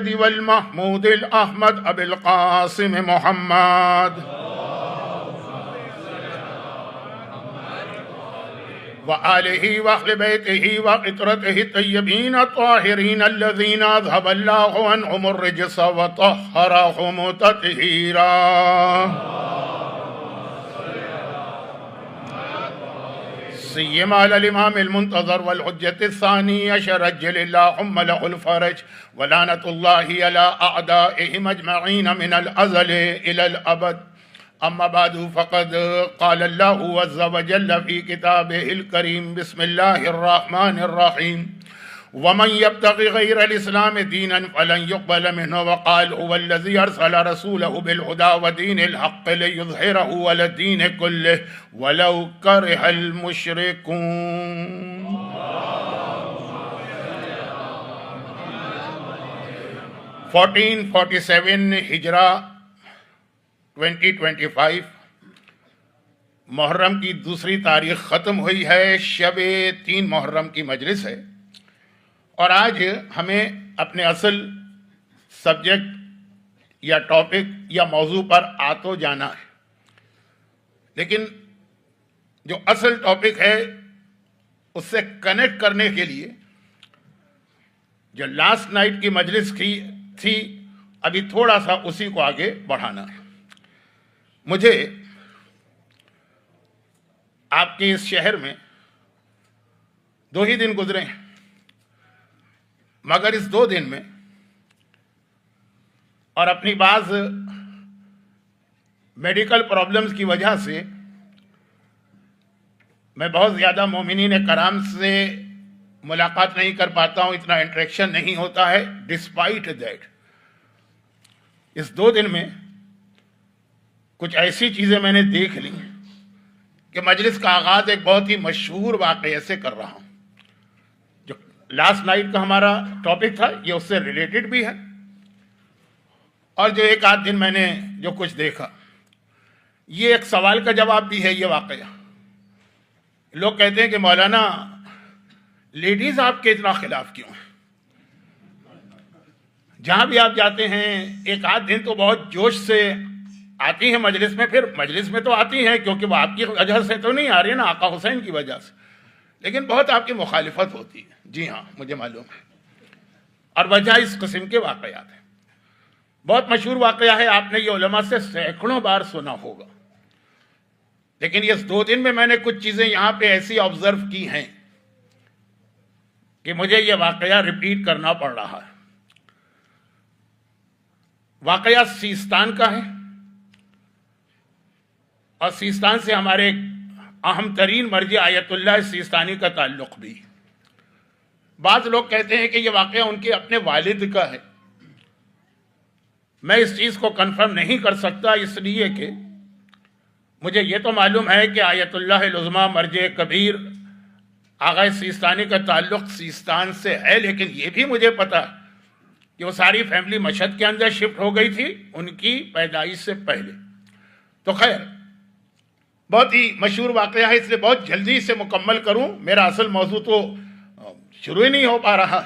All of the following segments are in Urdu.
الممجد والمحمود الأحمد أبي القاسم محمد وآله وأهل بيته وعترته الطيبين الطاهرين الذين أذهب الله عنهم الرجس وطهرهم تطهيرا سيما على الإمام المنتظر والحجة الثاني عشر عجل اللهم له الفرج ولعنة الله على أعدائهم أجمعين من الأزل إلى الأبد. أما بعد فقد قال الله عز وجل في كتابه الكريم بسم الله الرحمن الرحيم ومن يبتغي غير الإسلام دينا فلن يقبل منه وقال هو الذي أرسل رسوله بالهدى ودين الحق ليظهره على الدين كله ولو كره المشركون. 1447 ہجرہ 2025 محرم کی دوسری تاریخ ختم ہوئی ہے. شب 3 محرم کی مجلس ہے اور آج ہمیں اپنے اصل سبجیکٹ یا ٹاپک یا موضوع پر تو جانا ہے، لیکن جو اصل ٹاپک ہے اس سے کنیکٹ کرنے کے لیے جو لاسٹ نائٹ کی مجلس تھی ابھی تھوڑا سا اسی کو آگے بڑھانا ہے. مجھے آپ کے اس شہر میں 2 ہی دن گزرے ہیں، مگر اس 2 دن میں اور اپنی بعض میڈیکل پرابلمز کی وجہ سے میں بہت زیادہ مومنین کرام سے ملاقات نہیں کر پاتا ہوں، اتنا انٹریکشن نہیں ہوتا ہے. ڈسپائٹ دیٹ اس 2 دن میں کچھ ایسی چیزیں میں نے دیکھ لی کہ مجلس کا آغاز ایک بہت ہی مشہور واقعے سے کر رہا ہوں. جو لاسٹ نائٹ کا ہمارا ٹاپک تھا یہ اس سے ریلیٹڈ بھی ہے، اور جو 1 دن میں نے جو کچھ دیکھا یہ ایک سوال کا جواب بھی ہے. یہ واقعہ لوگ کہتے ہیں کہ مولانا لیڈیز آپ کے اتنا خلاف کیوں ہیں؟ جہاں بھی آپ جاتے ہیں 1 دن تو بہت جوش سے آتی ہیں مجلس میں، پھر مجلس میں تو آتی ہیں کیونکہ وہ آپ کی وجہ سے تو نہیں آ رہی نا، آقا حسین کی وجہ سے، لیکن بہت آپ کی مخالفت ہوتی ہے. جی ہاں مجھے معلوم ہے، اور وجہ اس قسم کے واقعات ہیں. بہت مشہور واقعہ ہے، آپ نے یہ علماء سے سینکڑوں بار سنا ہوگا، لیکن اس 2 دن میں نے کچھ چیزیں یہاں پہ ایسی آبزرو کی ہیں کہ مجھے یہ واقعہ ریپیٹ کرنا پڑ رہا ہے. واقعہ سیستان کا ہے، اور سیستان سے ہمارے اہم ترین مرجع آیت اللہ سیستانی کا تعلق بھی. بعض لوگ کہتے ہیں کہ یہ واقعہ ان کے اپنے والد کا ہے. میں اس چیز کو کنفرم نہیں کر سکتا، اس لیے کہ مجھے یہ تو معلوم ہے کہ آیت اللہ العظمیٰ مرجع کبیر آغا سیستانی کا تعلق سیستان سے ہے، لیکن یہ بھی مجھے پتا کہ وہ ساری فیملی مشہد کے اندر شفٹ ہو گئی تھی ان کی پیدائش سے پہلے. تو خیر بہت ہی مشہور واقعہ ہے، اس لیے بہت جلدی سے مکمل کروں، میرا اصل موضوع تو شروع ہی نہیں ہو پا رہا.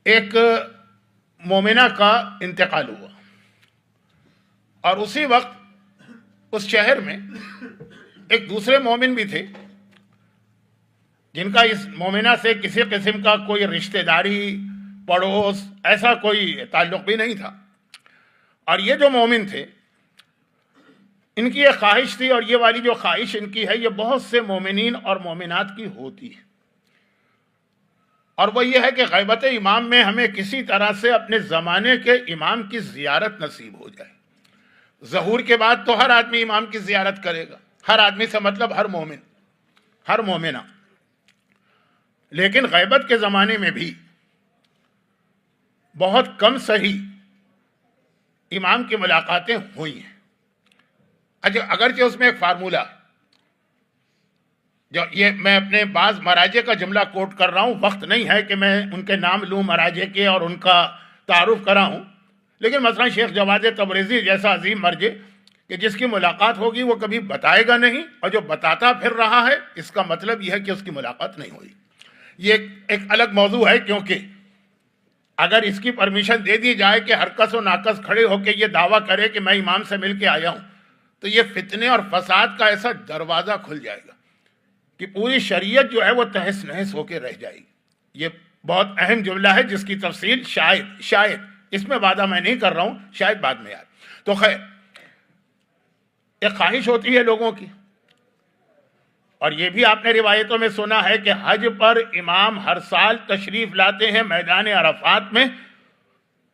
ایک مومنہ کا انتقال ہوا، اور اسی وقت اس شہر میں ایک دوسرے مومن بھی تھے جن کا اس مومنہ سے کسی قسم کا کوئی رشتہ داری پڑوس ایسا کوئی تعلق بھی نہیں تھا. اور یہ جو مومن تھے ان کی ایک خواہش تھی، اور یہ والی جو خواہش ان کی ہے یہ بہت سے مومنین اور مومنات کی ہوتی ہے، اور وہ یہ ہے کہ غیبت امام میں ہمیں کسی طرح سے اپنے زمانے کے امام کی زیارت نصیب ہو جائے. ظہور کے بعد تو ہر آدمی امام کی زیارت کرے گا، ہر آدمی سے مطلب ہر مومن ہر مومنہ، لیکن غیبت کے زمانے میں بھی بہت کم صحیح امام کی ملاقاتیں ہوئی ہیں. اگرچہ اس میں ایک فارمولہ جو یہ میں اپنے بعض مراجع کا جملہ کوٹ کر رہا ہوں، وقت نہیں ہے کہ میں ان کے نام لوں مراجع کے اور ان کا تعارف کراؤں، لیکن مثلا شیخ جواد تبریزی جیسا عظیم مرجع کہ جس کی ملاقات ہوگی وہ کبھی بتائے گا نہیں، اور جو بتاتا پھر رہا ہے اس کا مطلب یہ ہے کہ اس کی ملاقات نہیں ہوئی. یہ ایک الگ موضوع ہے، کیونکہ اگر اس کی پرمیشن دے دی جائے کہ ہر کس و ناکس کھڑے ہو کے یہ دعویٰ کرے کہ میں امام سے مل کے آیا ہوں، تو یہ فتنے اور فساد کا ایسا دروازہ کھل جائے گا کہ پوری شریعت جو ہے وہ تہس نہس ہو کے رہ جائے گی۔ یہ بہت اہم جملہ ہے جس کی تفصیل شاید اس میں وعدہ میں نہیں کر رہا ہوں، شاید بعد میں آئے۔ تو خیر، ایک خواہش ہوتی ہے لوگوں کی، اور یہ بھی آپ نے روایتوں میں سنا ہے کہ حج پر امام ہر سال تشریف لاتے ہیں میدان عرفات میں،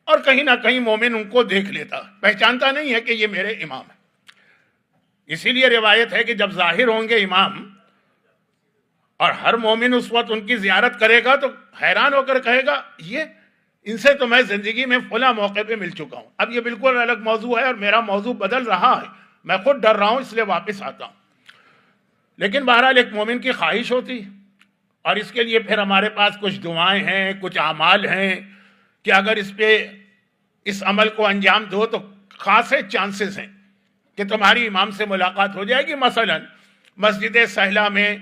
اور کہیں نہ کہیں مومن ان کو دیکھ لیتا، پہچانتا نہیں ہے کہ یہ میرے امام ہیں۔ اسی لیے روایت ہے کہ جب ظاہر ہوں گے امام اور ہر مومن اس وقت ان کی زیارت کرے گا تو حیران ہو کر کہے گا یہ ان سے تو میں زندگی میں فلاں موقع پہ مل چکا ہوں۔ اب یہ بالکل الگ موضوع ہے اور میرا موضوع بدل رہا ہے، میں خود ڈر رہا ہوں، اس لیے واپس آتا ہوں۔ لیکن بہرحال ایک مومن کی خواہش ہوتی، اور اس کے لیے پھر ہمارے پاس کچھ دعائیں ہیں، کچھ اعمال ہیں کہ اگر اس عمل کو انجام دو تو خاصے چانسز ہیں کہ تمہاری امام سے ملاقات ہو جائے گی۔ مثلا مسجد سہلہ میں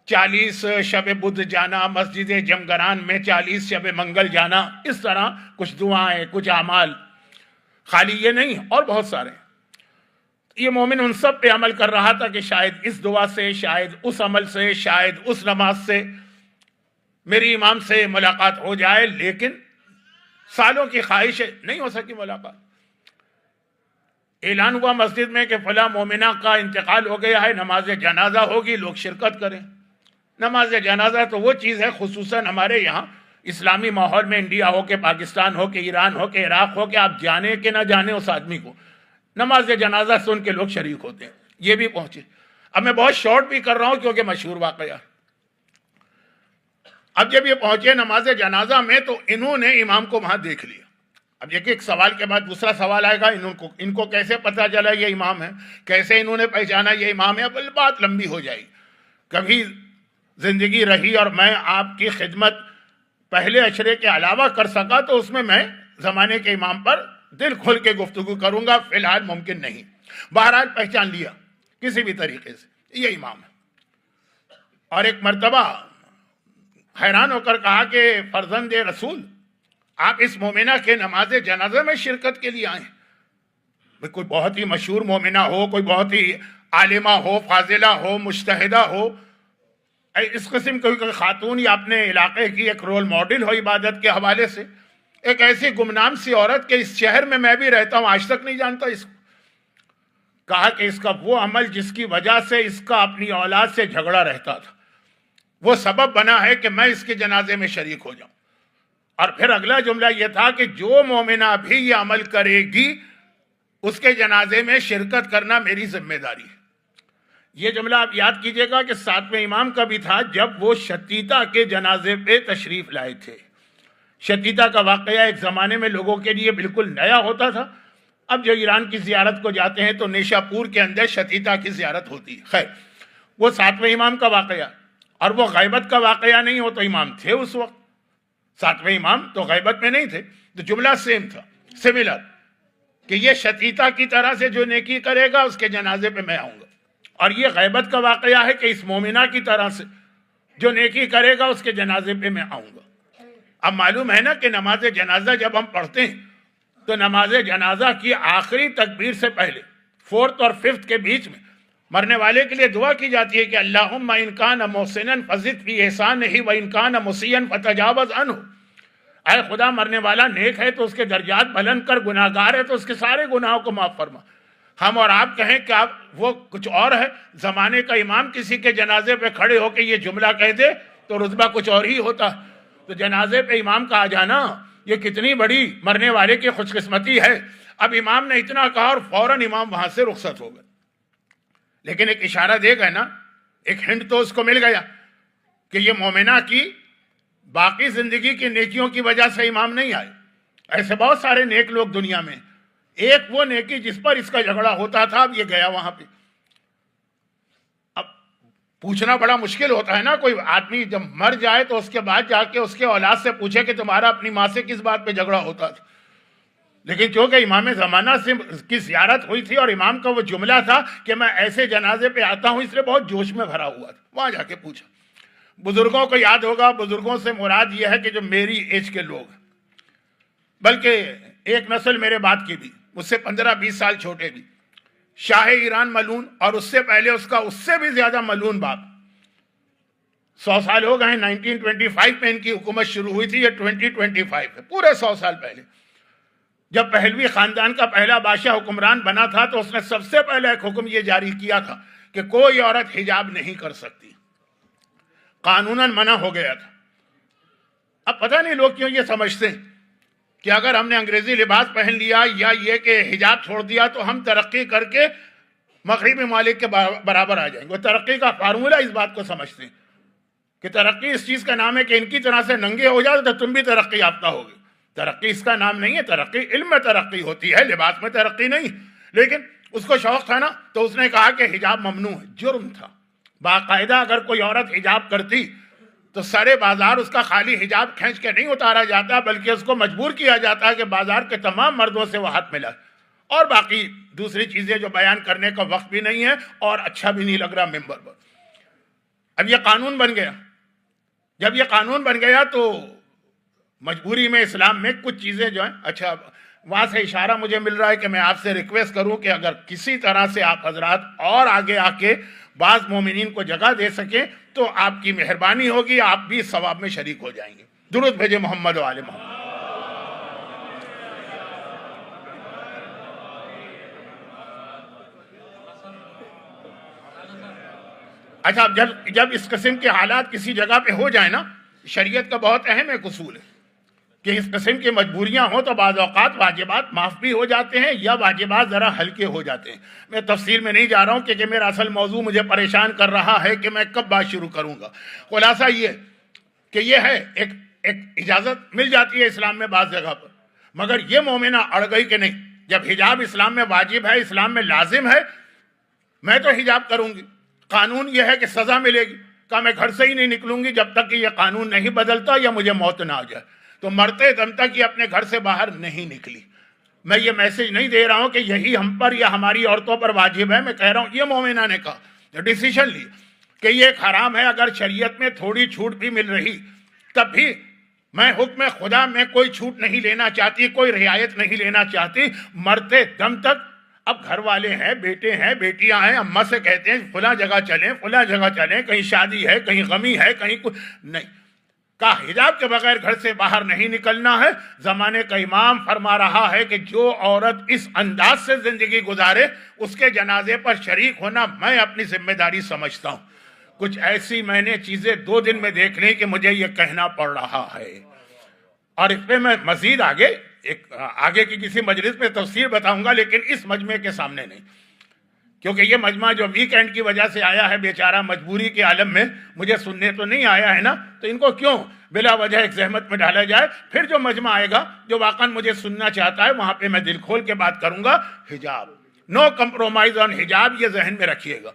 40 شب بدھ جانا، مسجد جمگران میں 40 شب منگل جانا، اس طرح کچھ دعائیں، کچھ اعمال، خالی یہ نہیں اور بہت سارے۔ یہ مومن ان سب پہ عمل کر رہا تھا کہ شاید اس دعا سے، شاید اس عمل سے، شاید اس نماز سے میری امام سے ملاقات ہو جائے، لیکن سالوں کی خواہش ہے، نہیں ہو سکی ملاقات۔ اعلان ہوا مسجد میں کہ فلاں مومنہ کا انتقال ہو گیا ہے، نماز جنازہ ہوگی، لوگ شرکت کریں۔ نماز جنازہ تو وہ چیز ہے، خصوصاً ہمارے یہاں اسلامی ماحول میں، انڈیا ہو کہ پاکستان ہو کہ ایران ہو کہ عراق ہو، کہ آپ جانے کہ نہ جانے اس آدمی کو، نماز جنازہ سن کے لوگ شریک ہوتے ہیں۔ یہ بھی پہنچے۔ اب میں بہت شارٹ بھی کر رہا ہوں کیونکہ مشہور واقعہ۔ اب جب یہ پہنچے نماز جنازہ میں تو انہوں نے امام کو وہاں دیکھ لیا۔ اب ایک سوال کے بعد دوسرا سوال آئے گا، ان کو کیسے پتہ چلا یہ امام ہے، کیسے انہوں نے پہچانا یہ امام ہے؟ اب بات لمبی ہو جائے گی۔ کبھی زندگی رہی اور میں آپ کی خدمت پہلے اشرے کے علاوہ کر سکا تو اس میں زمانے کے امام پر دل کھل کے گفتگو کروں گا، فی الحال ممکن نہیں۔ بہرحال پہچان لیا کسی بھی طریقے سے یہ امام ہے، اور ایک مرتبہ حیران ہو کر کہا کہ فرزند رسول، آپ اس مومنہ کے نماز جنازہ میں شرکت کے لیے آئیں؟ کوئی بہت ہی مشہور مومنہ ہو، کوئی بہت ہی عالمہ ہو، فاضلہ ہو، مجتہدہ ہو، اس قسم کوئی خاتون یا اپنے علاقے کی ایک رول ماڈل ہو عبادت کے حوالے سے، ایک ایسی گمنام سی عورت کہ اس شہر میں بھی رہتا ہوں آج تک نہیں جانتا اس کو۔ کہا کہ اس کا وہ عمل جس کی وجہ سے اس کا اپنی اولاد سے جھگڑا رہتا تھا، وہ سبب بنا ہے کہ میں اس کے جنازے میں شریک ہو جاؤں۔ اور پھر اگلا جملہ یہ تھا کہ جو مومنہ بھی یہ عمل کرے گی اس کے جنازے میں شرکت کرنا میری ذمہ داری ہے۔ یہ جملہ آپ یاد کیجئے گا کہ 7ویں امام کا بھی تھا جب وہ شتیتا کے جنازے پہ تشریف لائے تھے۔ شتیتا کا واقعہ ایک زمانے میں لوگوں کے لیے بالکل نیا ہوتا تھا۔ اب جو ایران کی زیارت کو جاتے ہیں تو نیشا پور کے اندر شتیتا کی زیارت ہوتی ہے۔ خیر، وہ 7ویں امام کا واقعہ، اور وہ غیبت کا واقعہ نہیں ہو تو امام تھے اس وقت، 7ویں امام تو غیبت میں نہیں تھے، تو جملہ سیم تھا، سملر، کہ یہ شتیتا کی طرح سے جو نیکی کرے گا اس کے جنازے پہ میں آؤں گا، اور یہ غیبت کا واقعہ ہے کہ اس مومنہ کی طرح سے جو نیکی کرے گا اس کے جنازے پہ میں آؤں گا۔ اب معلوم ہے نا کہ نماز جنازہ جب ہم پڑھتے ہیں تو نماز جنازہ کی آخری تکبیر سے پہلے 4th اور 5th کے بیچ میں مرنے والے کے لیے دعا کی جاتی ہے کہ اللہم ان کان محسنا فزد فی احسانہ و ان کان مسیئا فتجاوز عنہ۔ اے خدا، مرنے والا نیک ہے تو اس کے درجات بلند کر، گناہ گار ہے تو اس کے سارے گناہوں کو معاف فرما۔ ہم اور آپ کہیں کہ آپ وہ کچھ اور ہے، زمانے کا امام کسی کے جنازے پہ کھڑے ہو کے یہ جملہ کہہ دے تو رتبہ کچھ اور ہی ہوتا۔ تو جنازے پہ امام کا آ جانا یہ کتنی بڑی مرنے والے کی خوش قسمتی ہے۔ اب امام نے اتنا کہا اور فوراً امام وہاں سے رخصت ہو گئے، لیکن ایک اشارہ دے گئے نا، ایک ہنٹ تو اس کو مل گیا کہ یہ مومنہ کی باقی زندگی کی نیکیوں کی وجہ سے امام نہیں آئے۔ ایسے بہت سارے نیک لوگ دنیا میں، ایک وہ نیکی جس پر اس کا جھگڑا ہوتا تھا، اب یہ گیا وہاں پہ۔ اب پوچھنا بڑا مشکل ہوتا ہے نا، کوئی آدمی جب مر جائے تو اس کے بعد جا کے اس کے اولاد سے پوچھے کہ تمہارا اپنی ماں سے کس بات پہ جھگڑا ہوتا تھا۔ لیکن چونکہ امام زمانہ سے کی زیارت ہوئی تھی اور امام کا وہ جملہ تھا کہ میں ایسے جنازے پہ آتا ہوں، اس لیے بہت جوش میں بھرا ہوا تھا، وہاں جا کے پوچھا۔ بزرگوں کو یاد ہوگا، بزرگوں سے مراد یہ ہے کہ جو میری ایج کے لوگ، بلکہ ایک نسل میرے بعد کی بھی، مجھ سے 15-20 سال چھوٹے بھی، شاہ ایران ملعون، اور اس سے پہلے اس کا اس سے بھی زیادہ ملعون باپ، 100 سال ہو گئے ہیں، 1925 میں ان کی حکومت شروع ہوئی تھی، یہ 2025 ہے، پورے 100 سال پہلے جب پہلوی خاندان کا پہلا بادشاہ حکمران بنا تھا تو اس نے سب سے پہلے ایک حکم یہ جاری کیا تھا کہ کوئی عورت حجاب نہیں کر سکتی، قانوناً منع ہو گیا تھا۔ اب پتہ نہیں لوگ کیوں یہ سمجھتے ہیں کہ اگر ہم نے انگریزی لباس پہن لیا یا یہ کہ حجاب چھوڑ دیا تو ہم ترقی کر کے مغربی ممالک کے برابر آ جائیں گے۔ وہ ترقی کا فارمولہ اس بات کو سمجھتے ہیں کہ ترقی اس چیز کا نام ہے کہ ان کی طرح سے ننگے ہو جاؤ تو تم بھی ترقی یافتہ ہوگے۔ ترقی اس کا نام نہیں ہے، ترقی علم میں ترقی ہوتی ہے، لباس میں ترقی نہیں۔ لیکن اس کو شوق تھا نا، تو اس نے کہا کہ حجاب ممنوع ہے، جرم تھا۔ باقاعدہ اگر کوئی عورت حجاب کرتی تو سارے بازار اس کا خالی حجاب کھینچ کے نہیں اتارا جاتا، بلکہ اس کو مجبور کیا جاتا ہے کہ بازار کے تمام مردوں سے وہ ہاتھ ملائے۔ اور باقی دوسری چیزیں جو بیان کرنے کا وقت بھی نہیں ہے اور اچھا بھی نہیں لگ رہا ممبر پر۔ اب یہ قانون بن گیا، جب یہ قانون بن گیا تو مجبوری میں اسلام میں کچھ چیزیں جو ہیں، اچھا وہاں سے اشارہ مجھے مل رہا ہے کہ میں آپ سے ریکویسٹ کروں کہ اگر کسی طرح سے آپ حضرات اور آگے آ کے بعض مومنین کو جگہ دے سکیں تو آپ کی مہربانی ہوگی، آپ بھی ثواب میں شریک ہو جائیں گے۔ درود بھیجے محمد و آل محمد۔ اچھا جب اس قسم کے حالات کسی جگہ پہ ہو جائیں نا، شریعت کا بہت اہم ایک اصول ہے کہ اس قسم کی مجبوریاں ہوں تو بعض اوقات واجبات معاف بھی ہو جاتے ہیں یا واجبات ذرا ہلکے ہو جاتے ہیں۔ میں تفصیل میں نہیں جا رہا ہوں کہ میرا اصل موضوع مجھے پریشان کر رہا ہے کہ میں کب بات شروع کروں گا۔ خلاصہ یہ کہ یہ ہے ایک اجازت مل جاتی ہے اسلام میں بعض جگہ پر، مگر یہ مومنہ اڑ گئی کہ نہیں، جب حجاب اسلام میں واجب ہے، اسلام میں لازم ہے، میں تو حجاب کروں گی۔ قانون یہ ہے کہ سزا ملے گی، کہ میں گھر سے ہی نہیں نکلوں گی جب تک کہ یہ قانون نہیں بدلتا یا مجھے موت نہ آ جائے۔ تو مرتے دم تک یہ اپنے گھر سے باہر نہیں نکلی۔ میں یہ میسج نہیں دے رہا ہوں کہ یہی ہم پر یا ہماری عورتوں پر واجب ہے، میں کہہ رہا ہوں یہ مومنہ نے کہا، ڈیسیشن لی کہ یہ ایک حرام ہے۔ اگر شریعت میں تھوڑی چھوٹ بھی مل رہی تب بھی میں حکم خدا میں کوئی چھوٹ نہیں لینا چاہتی، کوئی رعایت نہیں لینا چاہتی۔ مرتے دم تک اب گھر والے ہیں، بیٹے ہیں، بیٹیاں ہیں، اماں سے کہتے ہیں فلاں جگہ چلیں، فلاں جگہ چلیں، کہیں شادی ہے، کہیں غمی ہے، کہیں کچھ نہیں، کہا حجاب کے بغیر گھر سے باہر نہیں نکلنا ہے۔ زمانے کا امام فرما رہا ہے کہ جو عورت اس انداز سے زندگی گزارے اس کے جنازے پر شریک ہونا میں اپنی ذمہ داری سمجھتا ہوں۔ کچھ ایسی میں نے چیزیں 2 دن میں دیکھ لی کہ مجھے یہ کہنا پڑ رہا ہے، اور اس پہ میں مزید آگے کی کسی مجلس میں تفصیل بتاؤں گا، لیکن اس مجمع کے سامنے نہیں، کیونکہ یہ مجمع جو ویکینڈ کی وجہ سے آیا ہے بیچارہ مجبوری کے عالم میں، مجھے سننے تو نہیں آیا ہے نا، تو ان کو کیوں بلا وجہ ایک زحمت میں ڈالا جائے۔ پھر جو مجمع آئے گا جو واقعاً مجھے سننا چاہتا ہے وہاں پہ میں دل کھول کے بات کروں گا۔ حجاب، نو کمپرومائز آن حجاب، یہ ذہن میں رکھیے گا۔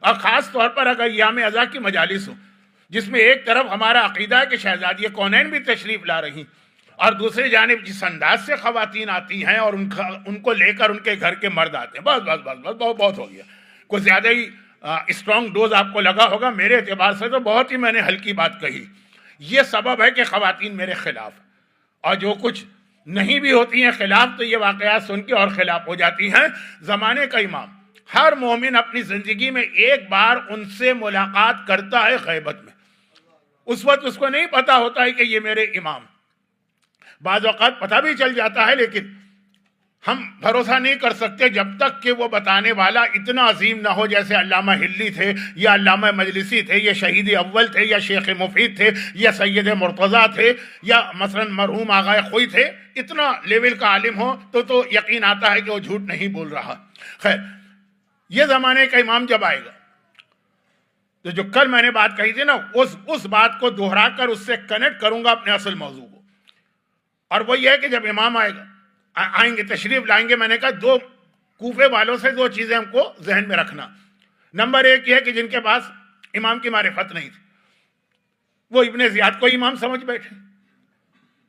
اور خاص طور پر اگر ایام ازا کی مجالس ہوں جس میں ایک طرف ہمارا عقیدہ ہے کہ شہزادی کونین بھی تشریف لا رہی اور دوسری جانب جس انداز سے خواتین آتی ہیں اور ان کو لے کر ان کے گھر کے مرد آتے ہیں، بس بس بس بس بہت ہو گیا۔ کوئی زیادہ ہی اسٹرانگ ڈوز آپ کو لگا ہوگا، میرے اعتبار سے تو بہت ہی میں نے ہلکی بات کہی۔ یہ سبب ہے کہ خواتین میرے خلاف، اور جو کچھ نہیں بھی ہوتی ہیں خلاف تو یہ واقعات سن کے اور خلاف ہو جاتی ہیں۔ زمانے کا امام، ہر مومن اپنی زندگی میں ایک بار ان سے ملاقات کرتا ہے غیبت میں، اس وقت اس کو نہیں پتا ہوتا ہے کہ یہ میرے امام، بعض اوقات پتہ بھی چل جاتا ہے لیکن ہم بھروسہ نہیں کر سکتے جب تک کہ وہ بتانے والا اتنا عظیم نہ ہو، جیسے علامہ ہلی تھے یا علامہ مجلسی تھے یا شہید اول تھے یا شیخ مفید تھے یا سید مرتضیٰ تھے یا مثلا مرحوم آغا خوئی تھے۔ اتنا لیول کا عالم ہو تو یقین آتا ہے کہ وہ جھوٹ نہیں بول رہا۔ خیر، یہ زمانے کا امام جب آئے گا تو جو کل میں نے بات کہی تھی نا، اس بات کو دہرا کر اس سے کنیکٹ کروں گا اپنے اصل موضوع کو، اور وہ یہ ہے کہ جب امام آئیں گے تشریف لائیں گے، میں نے کہا 2 کوفے والوں سے 2 چیزیں ہم کو ذہن میں رکھنا۔ نمبر 1 یہ ہے کہ جن کے پاس امام کی معرفت نہیں تھی وہ ابن زیاد کو امام سمجھ بیٹھے،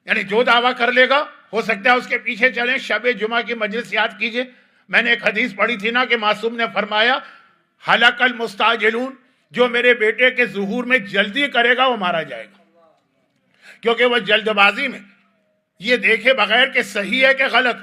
یعنی جو دعویٰ کر لے گا ہو سکتا ہے اس کے پیچھے چلیں۔ شب جمعہ کی مجلس یاد کیجئے، میں نے ایک حدیث پڑھی تھی نا کہ معصوم نے فرمایا ہلاک المستعجلون جو میرے بیٹے کے ظہور میں جلدی کرے گا وہ مارا جائے گا، کیونکہ وہ جلد بازی میں یہ دیکھے بغیر کہ صحیح ہے کہ غلط،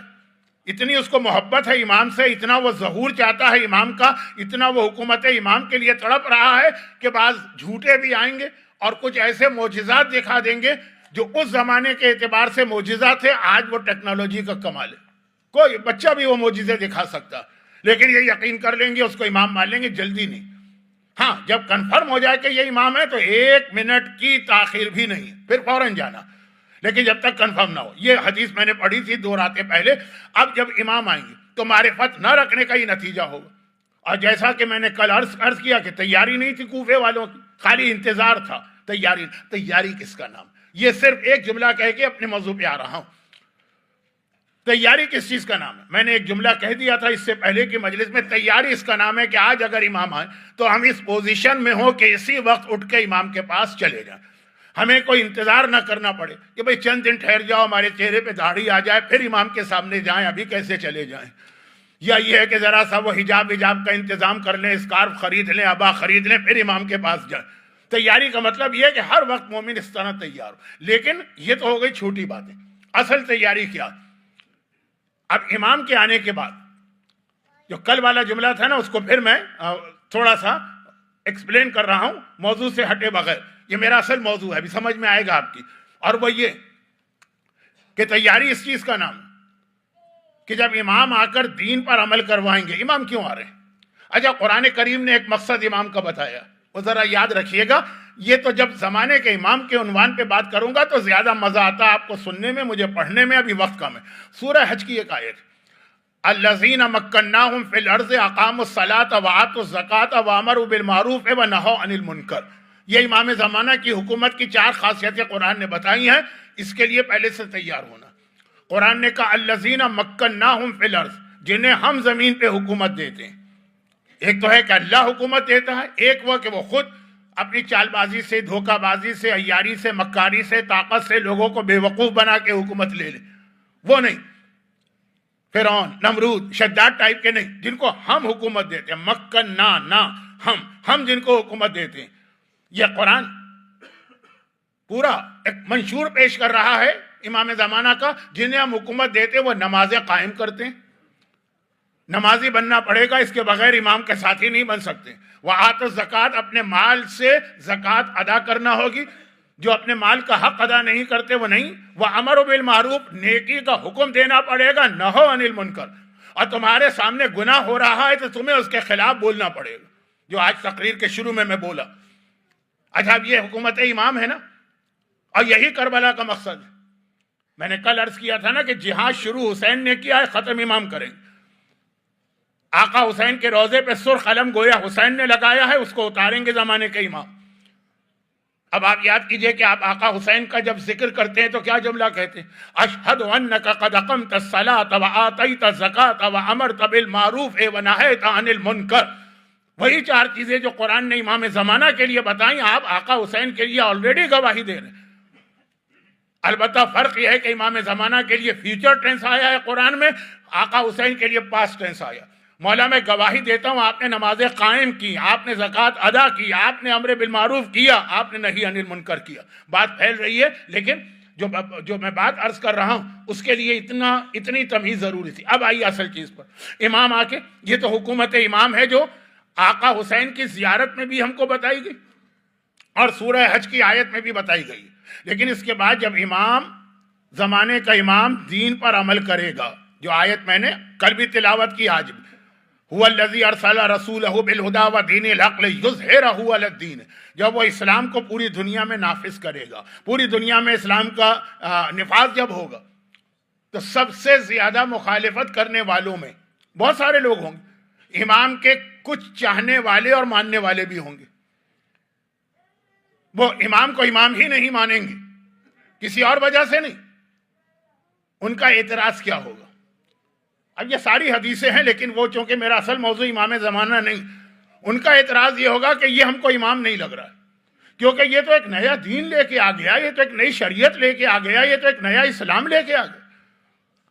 اتنی اس کو محبت ہے امام سے، اتنا وہ ظہور چاہتا ہے امام کا، اتنا وہ حکومت امام کے لیے تڑپ رہا ہے کہ بعض جھوٹے بھی آئیں گے اور کچھ ایسے معجزات دکھا دیں گے جو اس زمانے کے اعتبار سے معجزات تھے، آج وہ ٹیکنالوجی کا کمال ہے، کوئی بچہ بھی وہ معجزے دکھا سکتا، لیکن یہ یقین کر لیں گے اس کو امام مان لیں گے، جلدی نہیں۔ ہاں جب کنفرم ہو جائے کہ یہ امام ہے تو 1 منٹ کی تاخیر بھی نہیں، پھر فوراً جانا، لیکن جب تک کنفرم نہ ہو۔ یہ حدیث میں نے پڑھی تھی 2 راتیں پہلے۔ اب جب امام آئیں گے تو معرفت نہ رکھنے کا ہی نتیجہ ہوگا، اور جیسا کہ میں نے کل عرض کیا کہ تیاری نہیں تھی کوفے والوں کی، خالی انتظار تھا، تیاری کس کا نام؟ یہ صرف ایک جملہ کہہ کے اپنے موضوع پہ آ رہا ہوں، تیاری کس چیز کا نام ہے؟ میں نے ایک جملہ کہہ دیا تھا اس سے پہلے کی مجلس میں، تیاری اس کا نام ہے کہ آج اگر امام آئے تو ہم اس پوزیشن میں ہوں کہ اسی وقت اٹھ کے امام کے پاس چلے جائیں، ہمیں کوئی انتظار نہ کرنا پڑے کہ بھئی چند دن ٹھہر جاؤ، ہمارے چہرے پہ داڑھی آ جائے پھر امام کے سامنے جائیں، ابھی کیسے چلے جائیں، یا یہ ہے کہ ذرا سا وہ حجاب کا انتظام کر لیں، اسکارف خرید لیں، عبا خرید لیں، پھر امام کے پاس جائیں۔ تیاری کا مطلب یہ ہے کہ ہر وقت مومن اس طرح تیار ہو، لیکن یہ تو ہو گئی چھوٹی باتیں، اصل تیاری کیا؟ اب امام کے آنے کے بعد جو کل والا جملہ تھا نا، اس کو پھر میں تھوڑا سا ایکسپلین کر رہا ہوں موضوع سے ہٹے بغیر، یہ میرا اصل موضوع ہے، ابھی سمجھ میں آئے گا آپ کی، اور وہ یہ کہ تیاری اس چیز کا نام کہ جب امام آ کر دین پر عمل کروائیں گے۔ امام کیوں آ رہے ہیں؟ اچھا، قرآن کریم نے ایک مقصد امام کا بتایا، وہ ذرا یاد رکھیے گا، یہ تو جب زمانے کے امام کے عنوان پہ بات کروں گا تو زیادہ مزہ آتا آپ کو سننے میں، مجھے پڑھنے میں ابھی وقت کم ہے۔ سورہ حج کی ایک آیت، الذین مکناہم فی الارض اقاموا الصلاۃ وآتوا الزکاۃ وامروا بالمعروف ونہوا عن المنکر۔ یہ امام زمانہ کی حکومت کی 4 خاصیتیں قرآن نے بتائی ہیں، اس کے لیے پہلے سے تیار ہونا۔ قرآن نے کہا الذین مکناہم فی الارض، جنہیں ہم زمین پہ حکومت دیتے ہیں۔ ایک تو ہے کہ اللہ حکومت دیتا ہے، ایک وہ کہ وہ خود اپنی چال بازی سے، دھوکہ بازی سے، عیاری سے، مکاری سے، طاقت سے لوگوں کو بے وقوف بنا کے حکومت لے لے، وہ نہیں، فرعون، نمرود، شداد ٹائپ کے نہیں، جن کو ہم حکومت دیتے ہیں، مکننا، ہم جن کو حکومت دیتے ہیں۔ یہ قرآن پورا ایک منشور پیش کر رہا ہے امام زمانہ کا، جنہیں ہم حکومت دیتے وہ نمازیں قائم کرتے ہیں، نمازی بننا پڑے گا، اس کے بغیر امام کے ساتھی نہیں بن سکتے۔ وآتوا الزکاۃ، اپنے مال سے زکوٰۃ ادا کرنا ہوگی، جو اپنے مال کا حق ادا نہیں کرتے وہ نہیں۔ وامروا بالمعروف، نیکی کا حکم دینا پڑے گا، نہوا عن المنکر، اور تمہارے سامنے گناہ ہو رہا ہے تو تمہیں اس کے خلاف بولنا پڑے گا، جو آج تقریر کے شروع میں بولا۔ اچھا، اب یہ حکومت امام ہے نا، اور یہی کربلا کا مقصد ہے۔ میں نے کل عرض کیا تھا نا کہ جہاد شروع حسین نے کیا ہے، ختم امام کریں گے۔ آقا حسین کے روضے پہ سرخ علم گویا حسین نے لگایا ہے، اس کو اتاریں گے زمانے کے امام۔ اب آپ یاد کیجئے کہ آپ آقا حسین کا جب ذکر کرتے ہیں تو کیا جملہ کہتے ہیں؟ اشہد انک قد اقمت الصلاۃ وآتیت الزکاۃ وامرت بالمعروف ونہیت عن المنکر۔ وہی 4 چیزیں جو قرآن نے امام زمانہ کے لیے بتائیں، آپ آقا حسین کے لیے آلریڈی گواہی دے رہے ہیں۔ البتہ فرق یہ ہے کہ امام زمانہ کے لیے فیوچر ٹینس آیا ہے قرآن میں، آقا حسین کے لیے پاسٹ ٹینس آیا۔ مولا میں گواہی دیتا ہوں، آپ نے نمازیں قائم کی، آپ نے زکوٰۃ ادا کی، آپ نے امر بالمعروف کیا، آپ نے نہی عن المنکر کیا۔ بات پھیل رہی ہے، لیکن جو میں بات عرض کر رہا ہوں اس کے لیے اتنی تمیز ضروری تھی۔ اب آئیے اصل چیز پر، امام آ کے، یہ تو حکومت امام ہے جو آقا حسین کی زیارت میں بھی ہم کو بتائی گئی اور سورہ حج کی آیت میں بھی بتائی گئی، لیکن اس کے بعد جب امام زمانے کا امام دین پر عمل کرے گا، جو آیت میں نے کل بھی تلاوت کی، آج بھی، هو الذی ارسل رسولہ بالہدی ودین الحق لیظہرہ علی الدین، جب وہ اسلام کو پوری دنیا میں نافذ کرے گا، پوری دنیا میں اسلام کا نفاذ جب ہوگا تو سب سے زیادہ مخالفت کرنے والوں میں بہت سارے لوگ ہوں گے، امام کے کچھ چاہنے والے اور ماننے والے بھی ہوں گے۔ وہ امام کو امام ہی نہیں مانیں گے، کسی اور وجہ سے نہیں۔ ان کا اعتراض کیا ہوگا؟ اب یہ ساری حدیثیں ہیں، لیکن وہ چونکہ میرا اصل موضوع امام زمانہ نہیں، ان کا اعتراض یہ ہوگا کہ یہ ہم کو امام نہیں لگ رہا، کیونکہ یہ تو ایک نیا دین لے کے آ گیا، یہ تو ایک نئی شریعت لے کے آ گیا، یہ تو ایک نیا اسلام لے کے آ گیا۔